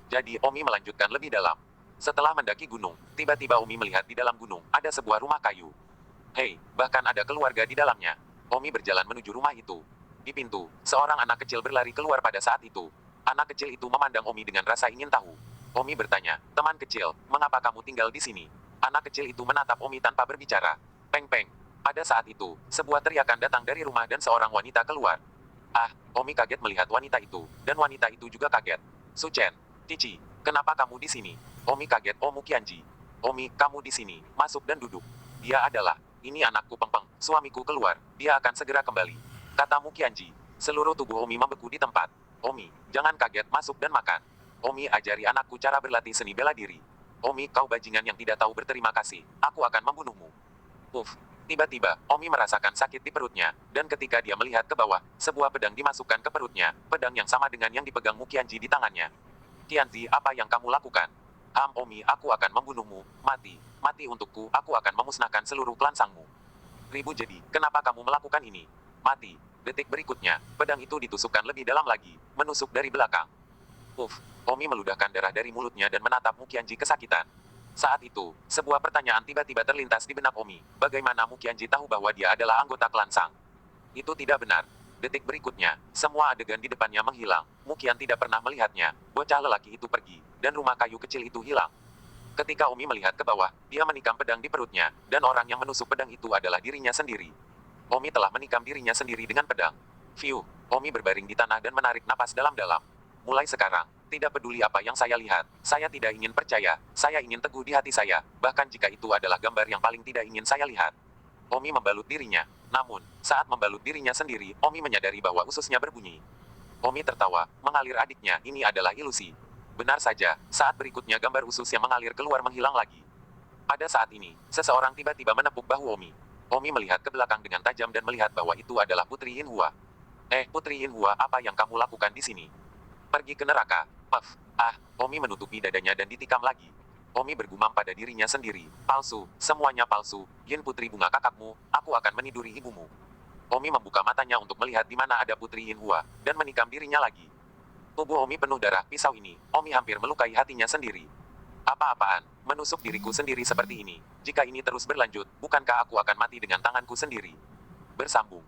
Jadi Omi melanjutkan lebih dalam. Setelah mendaki gunung, tiba-tiba Omi melihat di dalam gunung, ada sebuah rumah kayu. Hei, bahkan ada keluarga di dalamnya. Omi berjalan menuju rumah itu. Di pintu, seorang anak kecil berlari keluar pada saat itu. Anak kecil itu memandang Omi dengan rasa ingin tahu. Omi bertanya, teman kecil, mengapa kamu tinggal di sini? Anak kecil itu menatap Omi tanpa berbicara. Peng-peng. Pada saat itu, sebuah teriakan datang dari rumah dan seorang wanita keluar. Ah, Omi kaget melihat wanita itu, dan wanita itu juga kaget. Suchen, Cici, kenapa kamu di sini? Omi kaget, Omu Qianji. Omi, kamu di sini, masuk dan duduk. Dia adalah, ini anakku Pengpeng, suamiku keluar, dia akan segera kembali. Kata Mu Qianji. Seluruh tubuh Omi membeku di tempat. Omi, jangan kaget, masuk dan makan. Omi, ajari anakku cara berlatih seni bela diri. Omi, kau bajingan yang tidak tahu berterima kasih, aku akan membunuhmu. Uff. Tiba-tiba, Omi merasakan sakit di perutnya, dan ketika dia melihat ke bawah, sebuah pedang dimasukkan ke perutnya, pedang yang sama dengan yang dipegang Mu Qianji di tangannya. Qianji, apa yang kamu lakukan? Omi, aku akan membunuhmu, mati, mati untukku, aku akan memusnahkan seluruh klan sangmu. Ribu jadi, kenapa kamu melakukan ini? Mati. Detik berikutnya, pedang itu ditusukkan lebih dalam lagi, menusuk dari belakang. Uff, Omi meludahkan darah dari mulutnya dan menatap Mu Qianji kesakitan. Saat itu, sebuah pertanyaan tiba-tiba terlintas di benak Omi. Bagaimana Mu Qianji tahu bahwa dia adalah anggota klan Sang? Itu tidak benar. Detik berikutnya, semua adegan di depannya menghilang. Mu Qian tidak pernah melihatnya. Bocah lelaki itu pergi, dan rumah kayu kecil itu hilang. Ketika Omi melihat ke bawah, dia menikam pedang di perutnya, dan orang yang menusuk pedang itu adalah dirinya sendiri. Omi telah menikam dirinya sendiri dengan pedang. Fiu, Omi berbaring di tanah dan menarik napas dalam-dalam. Mulai sekarang, tidak peduli apa yang saya lihat, saya tidak ingin percaya, saya ingin teguh di hati saya, bahkan jika itu adalah gambar yang paling tidak ingin saya lihat. Omi membalut dirinya. Namun, saat membalut dirinya sendiri, Omi menyadari bahwa ususnya berbunyi. Omi tertawa, mengalir adiknya, ini adalah ilusi. Benar saja, saat berikutnya gambar usus yang mengalir keluar menghilang lagi. Pada saat ini, seseorang tiba-tiba menepuk bahu Omi. Omi melihat ke belakang dengan tajam dan melihat bahwa itu adalah Putri Yinhua. Putri Yinhua, apa yang kamu lakukan di sini? Pergi ke neraka. Puff. Omi menutupi dadanya dan ditikam lagi. Omi bergumam pada dirinya sendiri. Palsu, semuanya palsu. Yin putri bunga kakakmu, aku akan meniduri ibumu. Omi membuka matanya untuk melihat di mana ada Putri Yinhua, dan menikam dirinya lagi. Tubuh Omi penuh darah pisau ini. Omi hampir melukai hatinya sendiri. Apa-apaan, menusuk diriku sendiri seperti ini. Jika ini terus berlanjut, bukankah aku akan mati dengan tanganku sendiri? Bersambung.